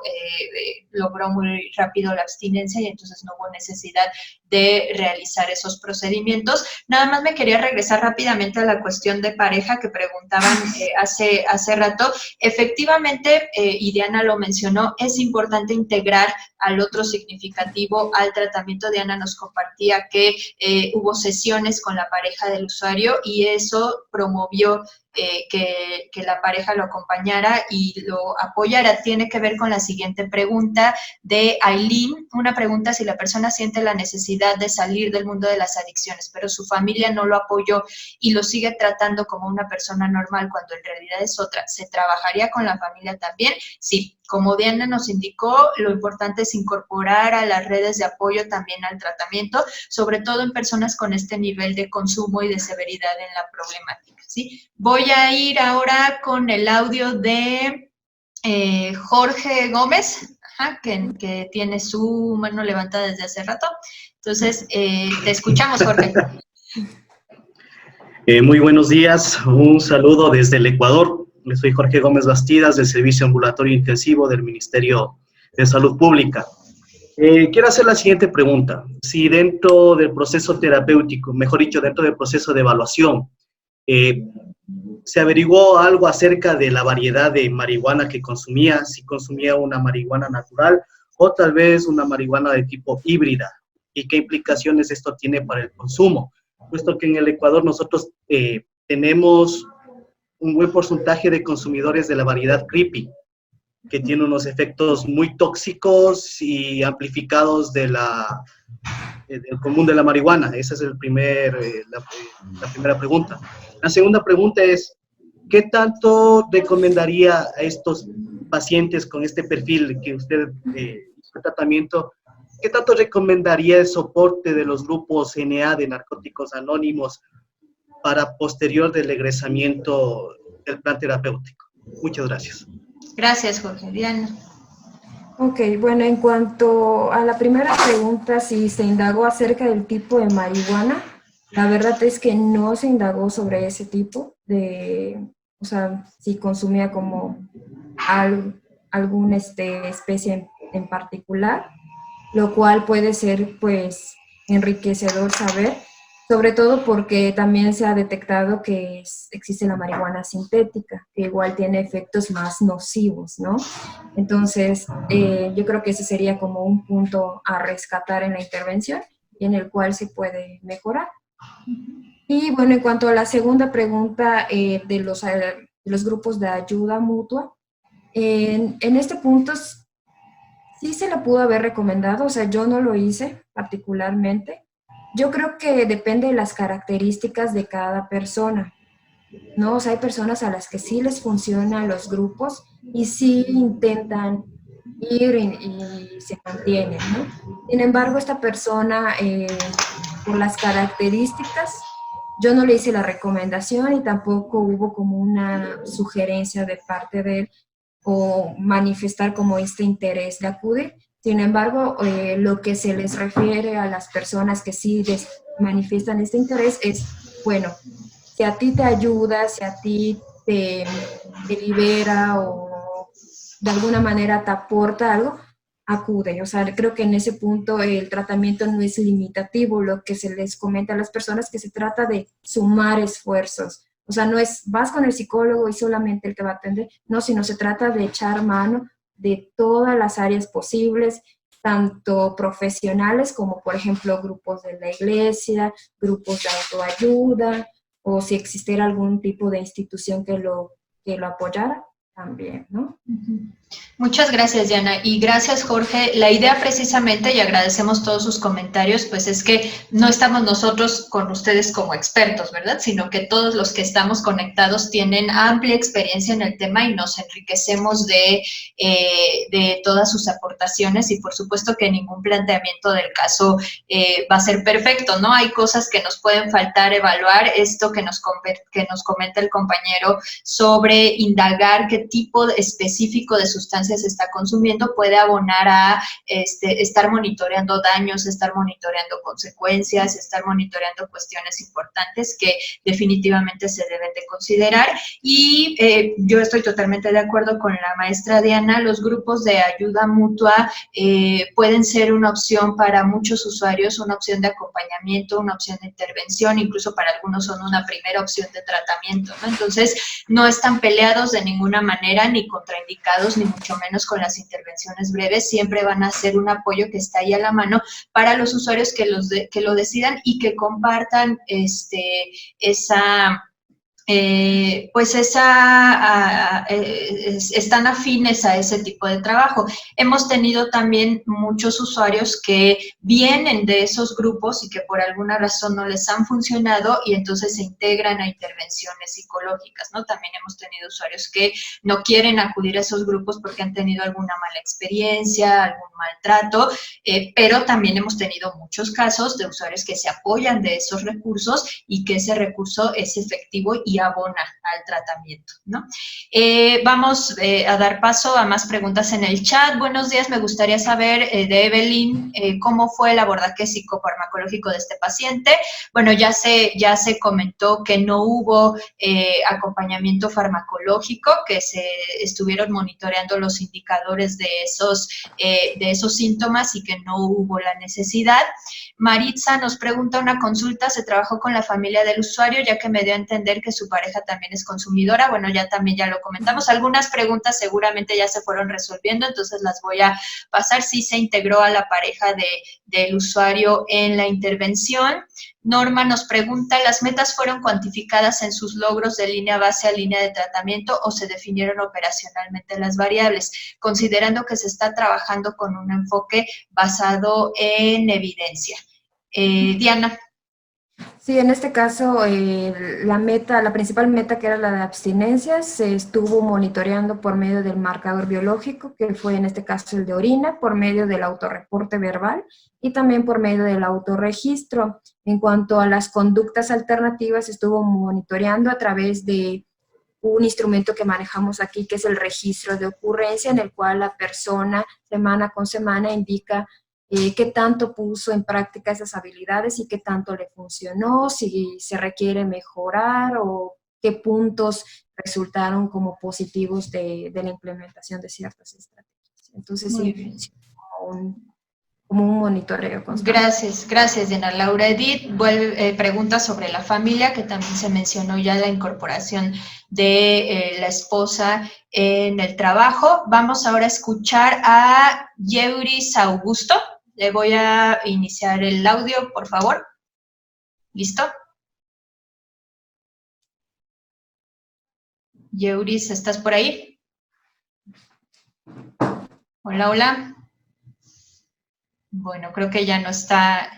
logró muy rápido la abstinencia y entonces no hubo necesidad de realizar esos procedimientos. Nada más me quería regresar rápidamente a la cuestión de pareja que preguntaban hace rato. Efectivamente, y Diana lo mencionó, es importante integrar al otro significativo al tratamiento. Diana nos compartía que hubo sesiones con la pareja del usuario y eso promovió que la pareja lo acompañara y lo apoyara. Tiene que ver con la siguiente pregunta de Aileen, una pregunta: si la persona siente la necesidad de salir del mundo de las adicciones, pero su familia no lo apoyó y lo sigue tratando como una persona normal cuando en realidad es otra, ¿se trabajaría con la familia también? Sí, como Diana nos indicó, lo importante es incorporar a las redes de apoyo también al tratamiento, sobre todo en personas con este nivel de consumo y de severidad en la problemática, ¿sí? Voy a ir ahora con el audio de Jorge Gómez, que tiene su mano levantada desde hace rato. Entonces, te escuchamos, Jorge. Muy buenos días, un saludo desde el Ecuador. Soy Jorge Gómez Bastidas, del Servicio Ambulatorio Intensivo del Ministerio de Salud Pública. Quiero hacer la siguiente pregunta. Si dentro del proceso terapéutico, mejor dicho, dentro del proceso de evaluación, se averiguó algo acerca de la variedad de marihuana que consumía, si consumía una marihuana natural o tal vez una marihuana de tipo híbrida, y qué implicaciones esto tiene para el consumo, puesto que en el Ecuador nosotros tenemos un buen porcentaje de consumidores de la variedad creepy, que tiene unos efectos muy tóxicos y amplificados del común de la marihuana. Esa es la primera pregunta. La segunda pregunta es, ¿qué tanto recomendaría a estos pacientes con este perfil que usted hizo tratamiento, qué tanto recomendaría el soporte de los grupos NA de Narcóticos Anónimos para posterior del egresamiento del plan terapéutico? Muchas gracias. Gracias, Jorge. Diana. Ok, bueno, en cuanto a la primera pregunta, si se indagó acerca del tipo de marihuana, la verdad es que no se indagó sobre ese tipo de, o sea, si consumía como alguna especie en particular, lo cual puede ser, pues, enriquecedor saber, sobre todo porque también se ha detectado que existe la marihuana sintética, que igual tiene efectos más nocivos, ¿no? Entonces, yo creo que ese sería como un punto a rescatar en la intervención y en el cual se puede mejorar. Y bueno, en cuanto a la segunda pregunta de los grupos de ayuda mutua, en este punto sí se le pudo haber recomendado, o sea, yo no lo hice particularmente. Yo creo que depende de las características de cada persona, ¿no? O sea, hay personas a las que sí les funcionan los grupos y sí intentan ir y se mantienen, ¿no? Sin embargo, esta persona, por las características, yo no le hice la recomendación y tampoco hubo como una sugerencia de parte de él o manifestar como este interés de acudir. Sin embargo, lo que se les refiere a las personas que sí manifiestan este interés es, bueno, si a ti te ayuda, si a ti te libera o de alguna manera te aporta algo, acude. O sea, creo que en ese punto el tratamiento no es limitativo. Lo que se les comenta a las personas es que se trata de sumar esfuerzos. O sea, no es vas con el psicólogo y solamente el que va a atender, no, sino se trata de echar mano de todas las áreas posibles, tanto profesionales como, por ejemplo, grupos de la iglesia, grupos de autoayuda, o si existiera algún tipo de institución que lo apoyara también, ¿no? Muchas gracias, Diana, y gracias, Jorge. La idea precisamente, y agradecemos todos sus comentarios, pues es que no estamos nosotros con ustedes como expertos, ¿verdad? Sino que todos los que estamos conectados tienen amplia experiencia en el tema y nos enriquecemos de todas sus aportaciones y por supuesto que ningún planteamiento del caso va a ser perfecto, ¿no? Hay cosas que nos pueden faltar evaluar, esto que nos comenta el compañero sobre indagar qué tipo específico de sustancias se está consumiendo puede abonar a estar monitoreando daños, estar monitoreando consecuencias, estar monitoreando cuestiones importantes que definitivamente se deben de considerar. Y yo estoy totalmente de acuerdo con la maestra Diana, los grupos de ayuda mutua pueden ser una opción para muchos usuarios, una opción de acompañamiento, una opción de intervención, incluso para algunos son una primera opción de tratamiento, ¿no? Entonces, no están peleados de ninguna manera, ni contraindicados, ni mucho menos con las intervenciones breves, siempre van a ser un apoyo que está ahí a la mano para los usuarios que lo decidan y que compartan están afines a ese tipo de trabajo. Hemos tenido también muchos usuarios que vienen de esos grupos y que por alguna razón no les han funcionado y entonces se integran a intervenciones psicológicas, ¿no? También hemos tenido usuarios que no quieren acudir a esos grupos porque han tenido alguna mala experiencia, algún maltrato, pero también hemos tenido muchos casos de usuarios que se apoyan de esos recursos y que ese recurso es efectivo y abona al tratamiento, ¿no? Vamos a dar paso a más preguntas en el chat. Buenos días, me gustaría saber de Evelyn cómo fue el abordaje psicofarmacológico de este paciente. Bueno, ya se comentó que no hubo acompañamiento farmacológico, que se estuvieron monitoreando los indicadores de esos síntomas y que no hubo la necesidad. Maritza nos pregunta una consulta, ¿se trabajó con la familia del usuario ya que me dio a entender que su pareja también es consumidora? Bueno, ya lo comentamos. Algunas preguntas seguramente ya se fueron resolviendo, entonces las voy a pasar. Sí se integró a la pareja del usuario en la intervención. Norma nos pregunta, ¿las metas fueron cuantificadas en sus logros de línea base a línea de tratamiento o se definieron operacionalmente las variables, considerando que se está trabajando con un enfoque basado en evidencia? Diana. Sí, en este caso, la principal meta, que era la de abstinencia, se estuvo monitoreando por medio del marcador biológico, que fue en este caso el de orina, por medio del autorreporte verbal y también por medio del autorregistro. En cuanto a las conductas alternativas, se estuvo monitoreando a través de un instrumento que manejamos aquí, que es el registro de ocurrencia, en el cual la persona semana con semana indica qué tanto puso en práctica esas habilidades y qué tanto le funcionó, si se requiere mejorar o qué puntos resultaron como positivos de la implementación de ciertas estrategias. Entonces, muy sí, bien, como un monitoreo constante. Gracias, Diana. Laura Edith pregunta sobre la familia, que también se mencionó ya la incorporación de la esposa en el trabajo. Vamos ahora a escuchar a Yeuris Augusto. Le voy a iniciar el audio, por favor. ¿Listo? Yeuris, ¿estás por ahí? Hola, hola. Bueno, creo que ya no está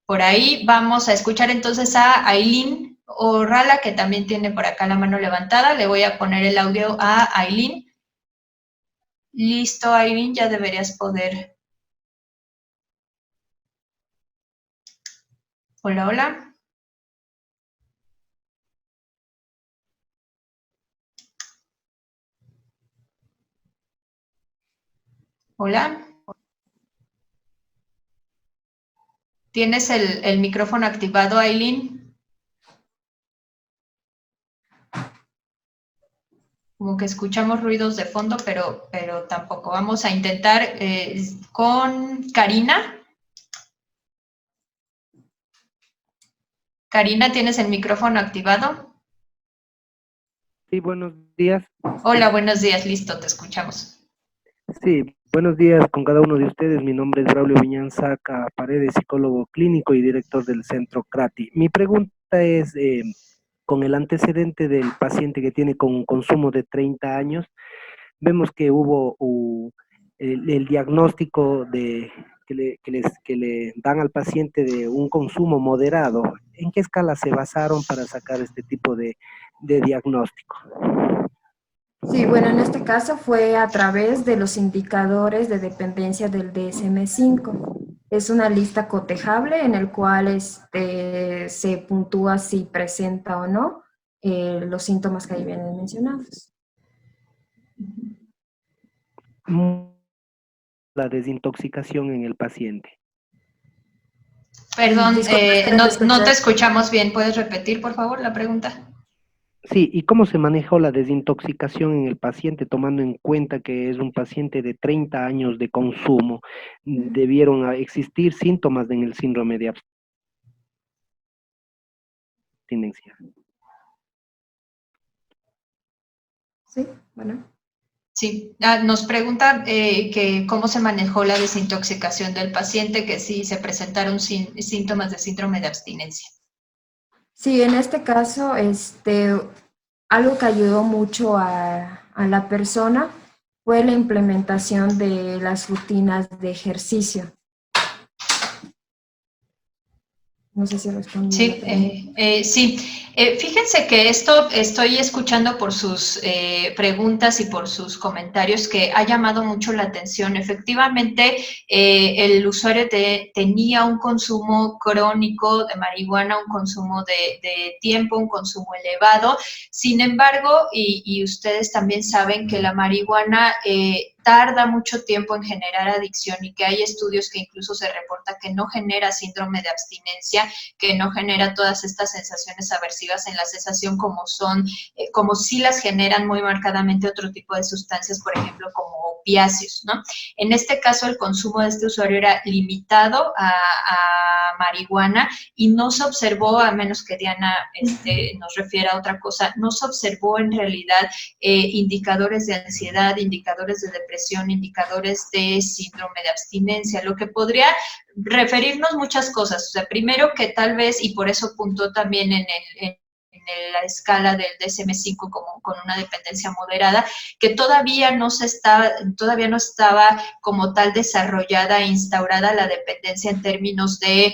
por ahí. Vamos a escuchar entonces a Aileen Orrala, que también tiene por acá la mano levantada. Le voy a poner el audio a Aileen. Listo, Aileen, ya deberías poder. Hola, hola. Hola. ¿Tienes el micrófono activado, Aileen? Como que escuchamos ruidos de fondo, pero tampoco. Vamos a intentar con Karina. Karina, ¿tienes el micrófono activado? Sí, buenos días. Hola, buenos días. Listo, te escuchamos. Sí, buenos días con cada uno de ustedes. Mi nombre es Braulio Viñanzaca Paredes, psicólogo clínico y director del Centro CRATI. Mi pregunta es, con el antecedente del paciente que tiene con un consumo de 30 años, vemos que hubo el diagnóstico que le dan al paciente de un consumo moderado. ¿En qué escala se basaron para sacar este tipo de diagnóstico? Sí, bueno, en este caso fue a través de los indicadores de dependencia del DSM-5. Es una lista cotejable en el cual se puntúa si presenta o no los síntomas que ahí vienen mencionados. La desintoxicación en el paciente. Perdón, Disculpe, no te escuchamos bien. ¿Puedes repetir, por favor, la pregunta? Sí, ¿y cómo se manejó la desintoxicación en el paciente, tomando en cuenta que es un paciente de 30 años de consumo? ¿Debieron existir síntomas en el síndrome de abstinencia? Sí, bueno. Sí, nos pregunta que cómo se manejó la desintoxicación del paciente, que sí se presentaron síntomas de síndrome de abstinencia. Sí, en este caso, algo que ayudó mucho a la persona fue la implementación de las rutinas de ejercicio. No sé si respondí. Sí, sí. Fíjense que esto estoy escuchando por sus preguntas y por sus comentarios que ha llamado mucho la atención. Efectivamente, el usuario tenía un consumo crónico de marihuana, un consumo de tiempo, un consumo elevado. Sin embargo, y ustedes también saben que la marihuana tarda mucho tiempo en generar adicción y que hay estudios que incluso se reporta que no genera síndrome de abstinencia, que no genera todas estas sensaciones aversivas en la cesación como son, como sí las generan muy marcadamente otro tipo de sustancias, por ejemplo, como opiáceos, ¿no? En este caso, el consumo de este usuario era limitado a marihuana y no se observó, a menos que Diana nos refiera a otra cosa, no se observó en realidad indicadores de ansiedad, indicadores de depresión, indicadores de síndrome de abstinencia, lo que podría referirnos muchas cosas. O sea, primero que tal vez, y por eso apuntó también en la escala del DSM-5 como con una dependencia moderada, que todavía no estaba como tal desarrollada e instaurada la dependencia en términos de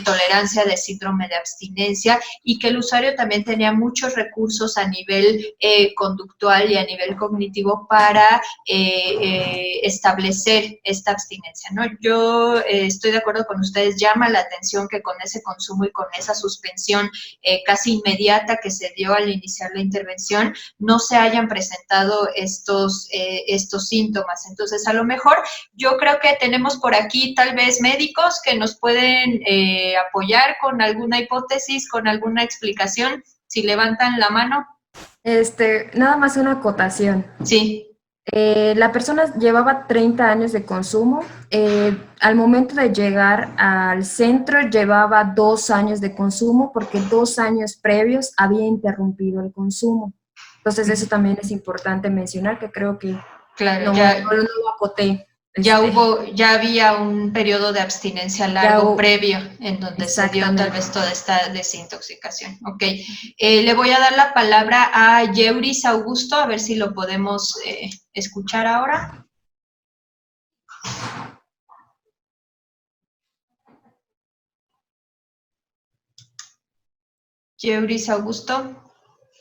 tolerancia de síndrome de abstinencia, y que el usuario también tenía muchos recursos a nivel conductual y a nivel cognitivo para establecer esta abstinencia, ¿no? Yo estoy de acuerdo con ustedes, llama la atención que con ese consumo y con esa suspensión casi inmediata que se dio al iniciar la intervención, no se hayan presentado estos síntomas. Entonces, a lo mejor yo creo que tenemos por aquí tal vez médicos que nos pueden apoyar con alguna hipótesis, con alguna explicación, si levantan la mano. Nada más una acotación. Sí. La persona llevaba 30 años de consumo. Al momento de llegar al centro llevaba 2 años de consumo porque 2 años previos había interrumpido el consumo. Entonces eso también es importante mencionar, que creo que claro, no lo acoté. Ya había un periodo de abstinencia largo previo en donde se dio tal vez toda esta desintoxicación. Ok, le voy a dar la palabra a Yeuris Augusto, a ver si lo podemos escuchar ahora. Yeuris Augusto,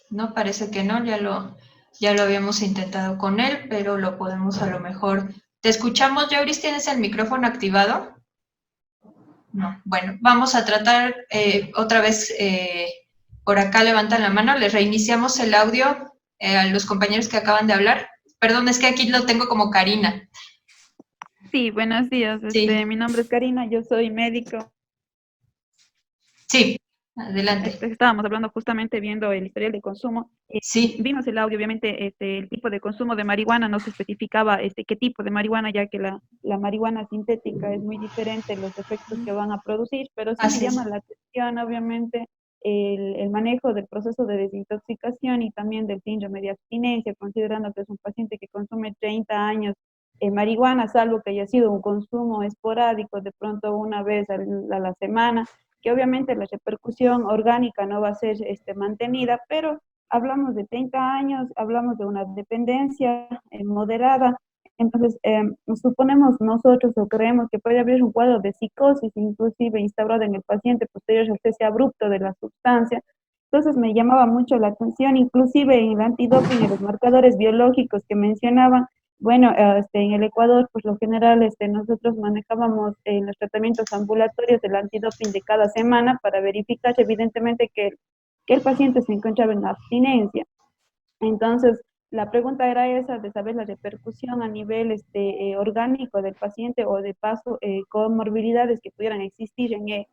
no, parece que no, ya lo habíamos intentado con él, pero lo podemos a lo mejor. ¿Te escuchamos, Yeuris? ¿Tienes el micrófono activado? No. Bueno, vamos a tratar otra vez, por acá levantan la mano, les reiniciamos el audio a los compañeros que acaban de hablar. Perdón, es que aquí lo tengo como Karina. Sí, buenos días. Sí. Mi nombre es Karina, yo soy médico. Sí, adelante. Estábamos hablando justamente viendo el historial de consumo. Sí. Vimos el audio, obviamente el tipo de consumo de marihuana no se especificaba qué tipo de marihuana, ya que la marihuana sintética es muy diferente los efectos que van a producir, pero sí me llama la atención, obviamente, el manejo del proceso de desintoxicación y también del síndrome de abstinencia, considerando que es un paciente que consume 30 años marihuana, salvo que haya sido un consumo esporádico, de pronto una vez a la semana, que obviamente la repercusión orgánica no va a ser mantenida, pero hablamos de 30 años, hablamos de una dependencia moderada. Entonces, suponemos nosotros o creemos que puede haber un cuadro de psicosis, inclusive instaurado en el paciente posterior al cese abrupto de la sustancia. Entonces, me llamaba mucho la atención, inclusive en el antidoping, en los marcadores biológicos que mencionaban. Bueno, en el Ecuador, por lo general, nosotros manejábamos en los tratamientos ambulatorios el antidoping de cada semana para verificar evidentemente que el paciente se encontraba en abstinencia. Entonces, la pregunta era esa, de saber la repercusión a nivel orgánico del paciente o de paso comorbilidades que pudieran existir en él.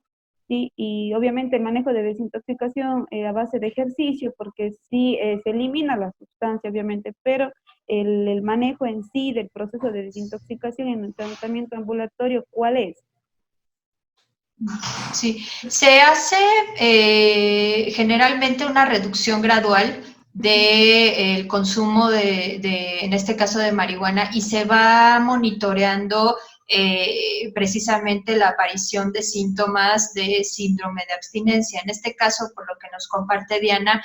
Sí, y obviamente el manejo de desintoxicación a base de ejercicio, porque sí se elimina la sustancia, obviamente, pero el manejo en sí del proceso de desintoxicación en el tratamiento ambulatorio, ¿cuál es? Sí, se hace generalmente una reducción gradual del consumo en este caso de marihuana, y se va monitoreando precisamente la aparición de síntomas de síndrome de abstinencia. En este caso, por lo que nos comparte Diana,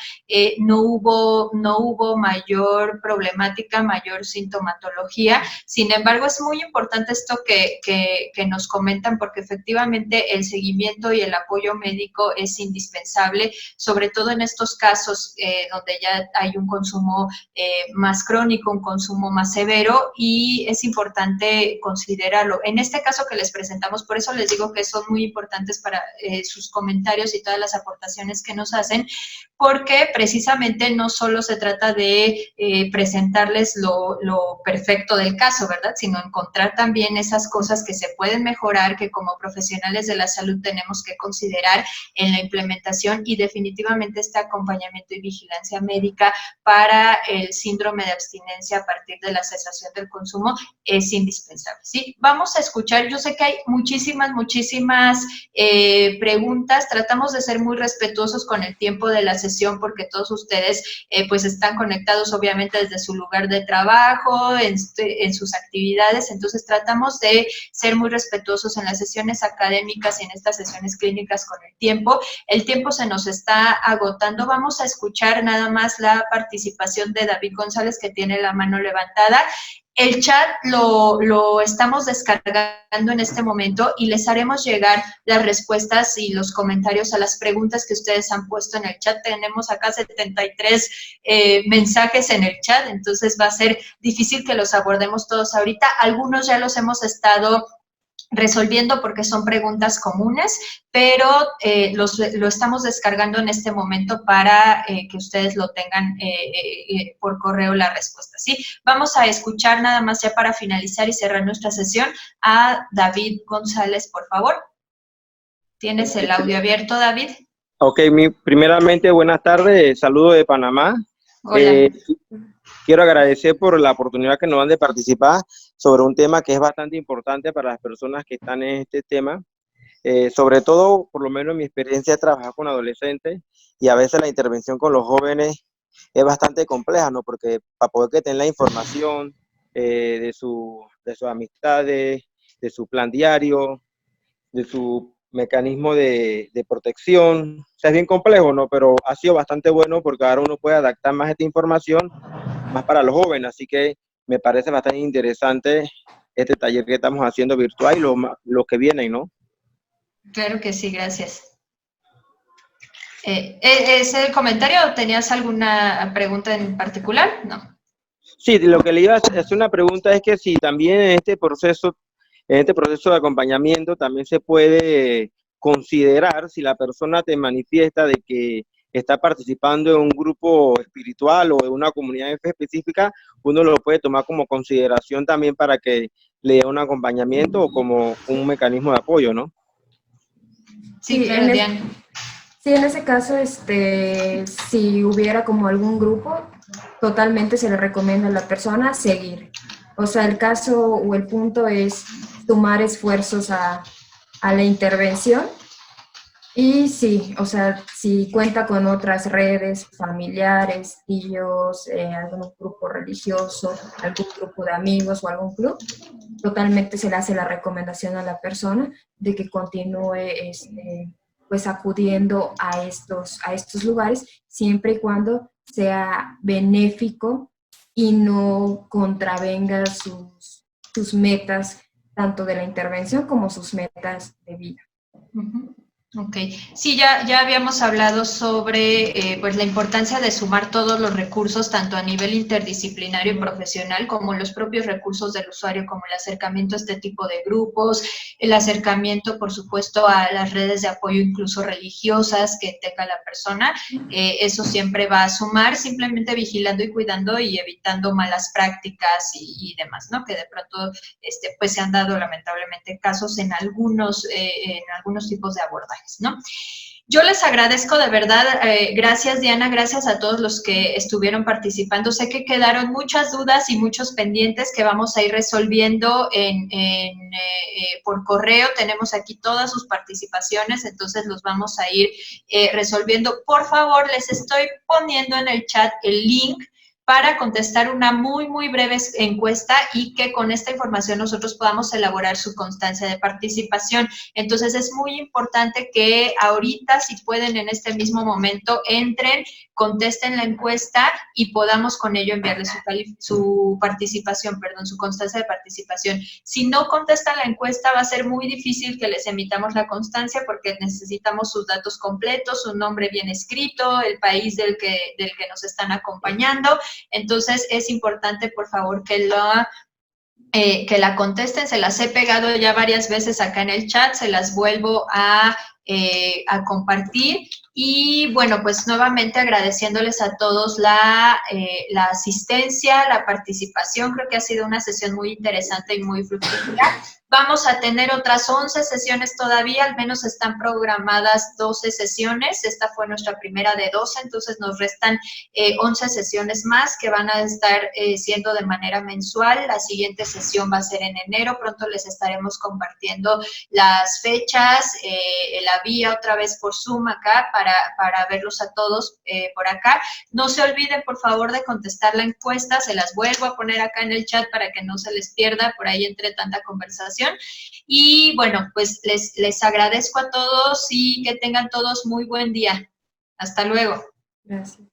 no hubo mayor problemática, mayor sintomatología. Sin embargo, es muy importante esto que nos comentan, porque efectivamente el seguimiento y el apoyo médico es indispensable, sobre todo en estos casos donde ya hay un consumo más crónico, un consumo más severo, y es importante considerarlo. En este caso que les presentamos, por eso les digo que son muy importantes para sus comentarios y todas las aportaciones que nos hacen, porque precisamente no solo se trata de presentarles lo perfecto del caso, ¿verdad?, sino encontrar también esas cosas que se pueden mejorar, que como profesionales de la salud tenemos que considerar en la implementación, y definitivamente este acompañamiento y vigilancia médica para el síndrome de abstinencia a partir de la cesación del consumo es indispensable, ¿sí? Vamos a escuchar, yo sé que hay muchísimas preguntas, tratamos de ser muy respetuosos con el tiempo de la sesión, porque todos ustedes pues están conectados obviamente desde su lugar de trabajo, en sus actividades, entonces tratamos de ser muy respetuosos en las sesiones académicas y en estas sesiones clínicas con el tiempo. El tiempo se nos está agotando. Vamos a escuchar nada más la participación de David González, que tiene la mano levantada. El chat lo estamos descargando en este momento y les haremos llegar las respuestas y los comentarios a las preguntas que ustedes han puesto en el chat. Tenemos acá 73 mensajes en el chat, entonces va a ser difícil que los abordemos todos ahorita. Algunos ya los hemos estado resolviendo porque son preguntas comunes, pero lo estamos descargando en este momento para que ustedes lo tengan por correo la respuesta, ¿sí? Vamos a escuchar nada más ya para finalizar y cerrar nuestra sesión a David González, por favor. ¿Tienes el audio abierto, David? Ok, primeramente, buenas tardes, saludo de Panamá. Hola. Quiero agradecer por la oportunidad que nos dan de participar sobre un tema que es bastante importante para las personas que están en este tema. Sobre todo, por lo menos en mi experiencia, he trabajado con adolescentes y a veces la intervención con los jóvenes es bastante compleja, ¿no? Porque para poder que tengan la información de sus amistades, de su plan diario, de su mecanismo de protección, o sea, es bien complejo, ¿no? Pero ha sido bastante bueno porque ahora uno puede adaptar más esta información más para los jóvenes, así que me parece bastante interesante este taller que estamos haciendo virtual y lo que vienen, ¿no? Claro que sí, gracias. ¿Ese comentario, tenías alguna pregunta en particular? No. Sí, lo que le iba a hacer una pregunta es que si también en este proceso de acompañamiento también se puede considerar si la persona te manifiesta de que está participando en un grupo espiritual o en una comunidad específica, uno lo puede tomar como consideración también para que le dé un acompañamiento o como un mecanismo de apoyo, ¿no? Sí, claro, Diana. Sí, en ese caso, si hubiera como algún grupo, totalmente se le recomienda a la persona seguir. O sea, el caso o el punto es sumar esfuerzos a la intervención. Y sí, o sea, si cuenta con otras redes familiares, tíos, algún grupo religioso, algún grupo de amigos o algún club, totalmente se le hace la recomendación a la persona de que continúe pues acudiendo a estos lugares, siempre y cuando sea benéfico y no contravenga sus metas, tanto de la intervención como sus metas de vida. Uh-huh. Ok, sí, ya habíamos hablado sobre pues la importancia de sumar todos los recursos, tanto a nivel interdisciplinario y profesional, como los propios recursos del usuario, como el acercamiento a este tipo de grupos, el acercamiento, por supuesto, a las redes de apoyo, incluso religiosas, que tenga la persona. Eso siempre va a sumar, simplemente vigilando y cuidando y evitando malas prácticas y demás, ¿no? Que de pronto pues se han dado lamentablemente casos en algunos tipos de abordaje, ¿no? Yo les agradezco de verdad, gracias Diana, gracias a todos los que estuvieron participando. Sé que quedaron muchas dudas y muchos pendientes que vamos a ir resolviendo por correo. Tenemos aquí todas sus participaciones, entonces los vamos a ir resolviendo. Por favor, les estoy poniendo en el chat el link para contestar una muy breve encuesta y que con esta información nosotros podamos elaborar su constancia de participación. Entonces es muy importante que ahorita, si pueden en este mismo momento, entren, contesten la encuesta y podamos con ello enviarles su participación, perdón, su constancia de participación. Si no contestan la encuesta, va a ser muy difícil que les emitamos la constancia porque necesitamos sus datos completos, su nombre bien escrito, el país del que nos están acompañando. Entonces es importante, por favor, que la contesten. Se las he pegado ya varias veces acá en el chat, se las vuelvo a compartir. Y bueno, pues nuevamente agradeciéndoles a todos la asistencia, la participación. Creo que ha sido una sesión muy interesante y muy fructífera. Vamos a tener otras 11 sesiones todavía, al menos están programadas 12 sesiones. Esta fue nuestra primera de 12, entonces nos restan 11 sesiones más que van a estar siendo de manera mensual. La siguiente sesión va a ser en enero. Pronto les estaremos compartiendo las fechas, la vía otra vez por Zoom acá para verlos a todos por acá. No se olviden, por favor, de contestar la encuesta. Se las vuelvo a poner acá en el chat para que no se les pierda por ahí entre tanta conversación. Y bueno, pues les agradezco a todos y que tengan todos muy buen día. Hasta luego. Gracias.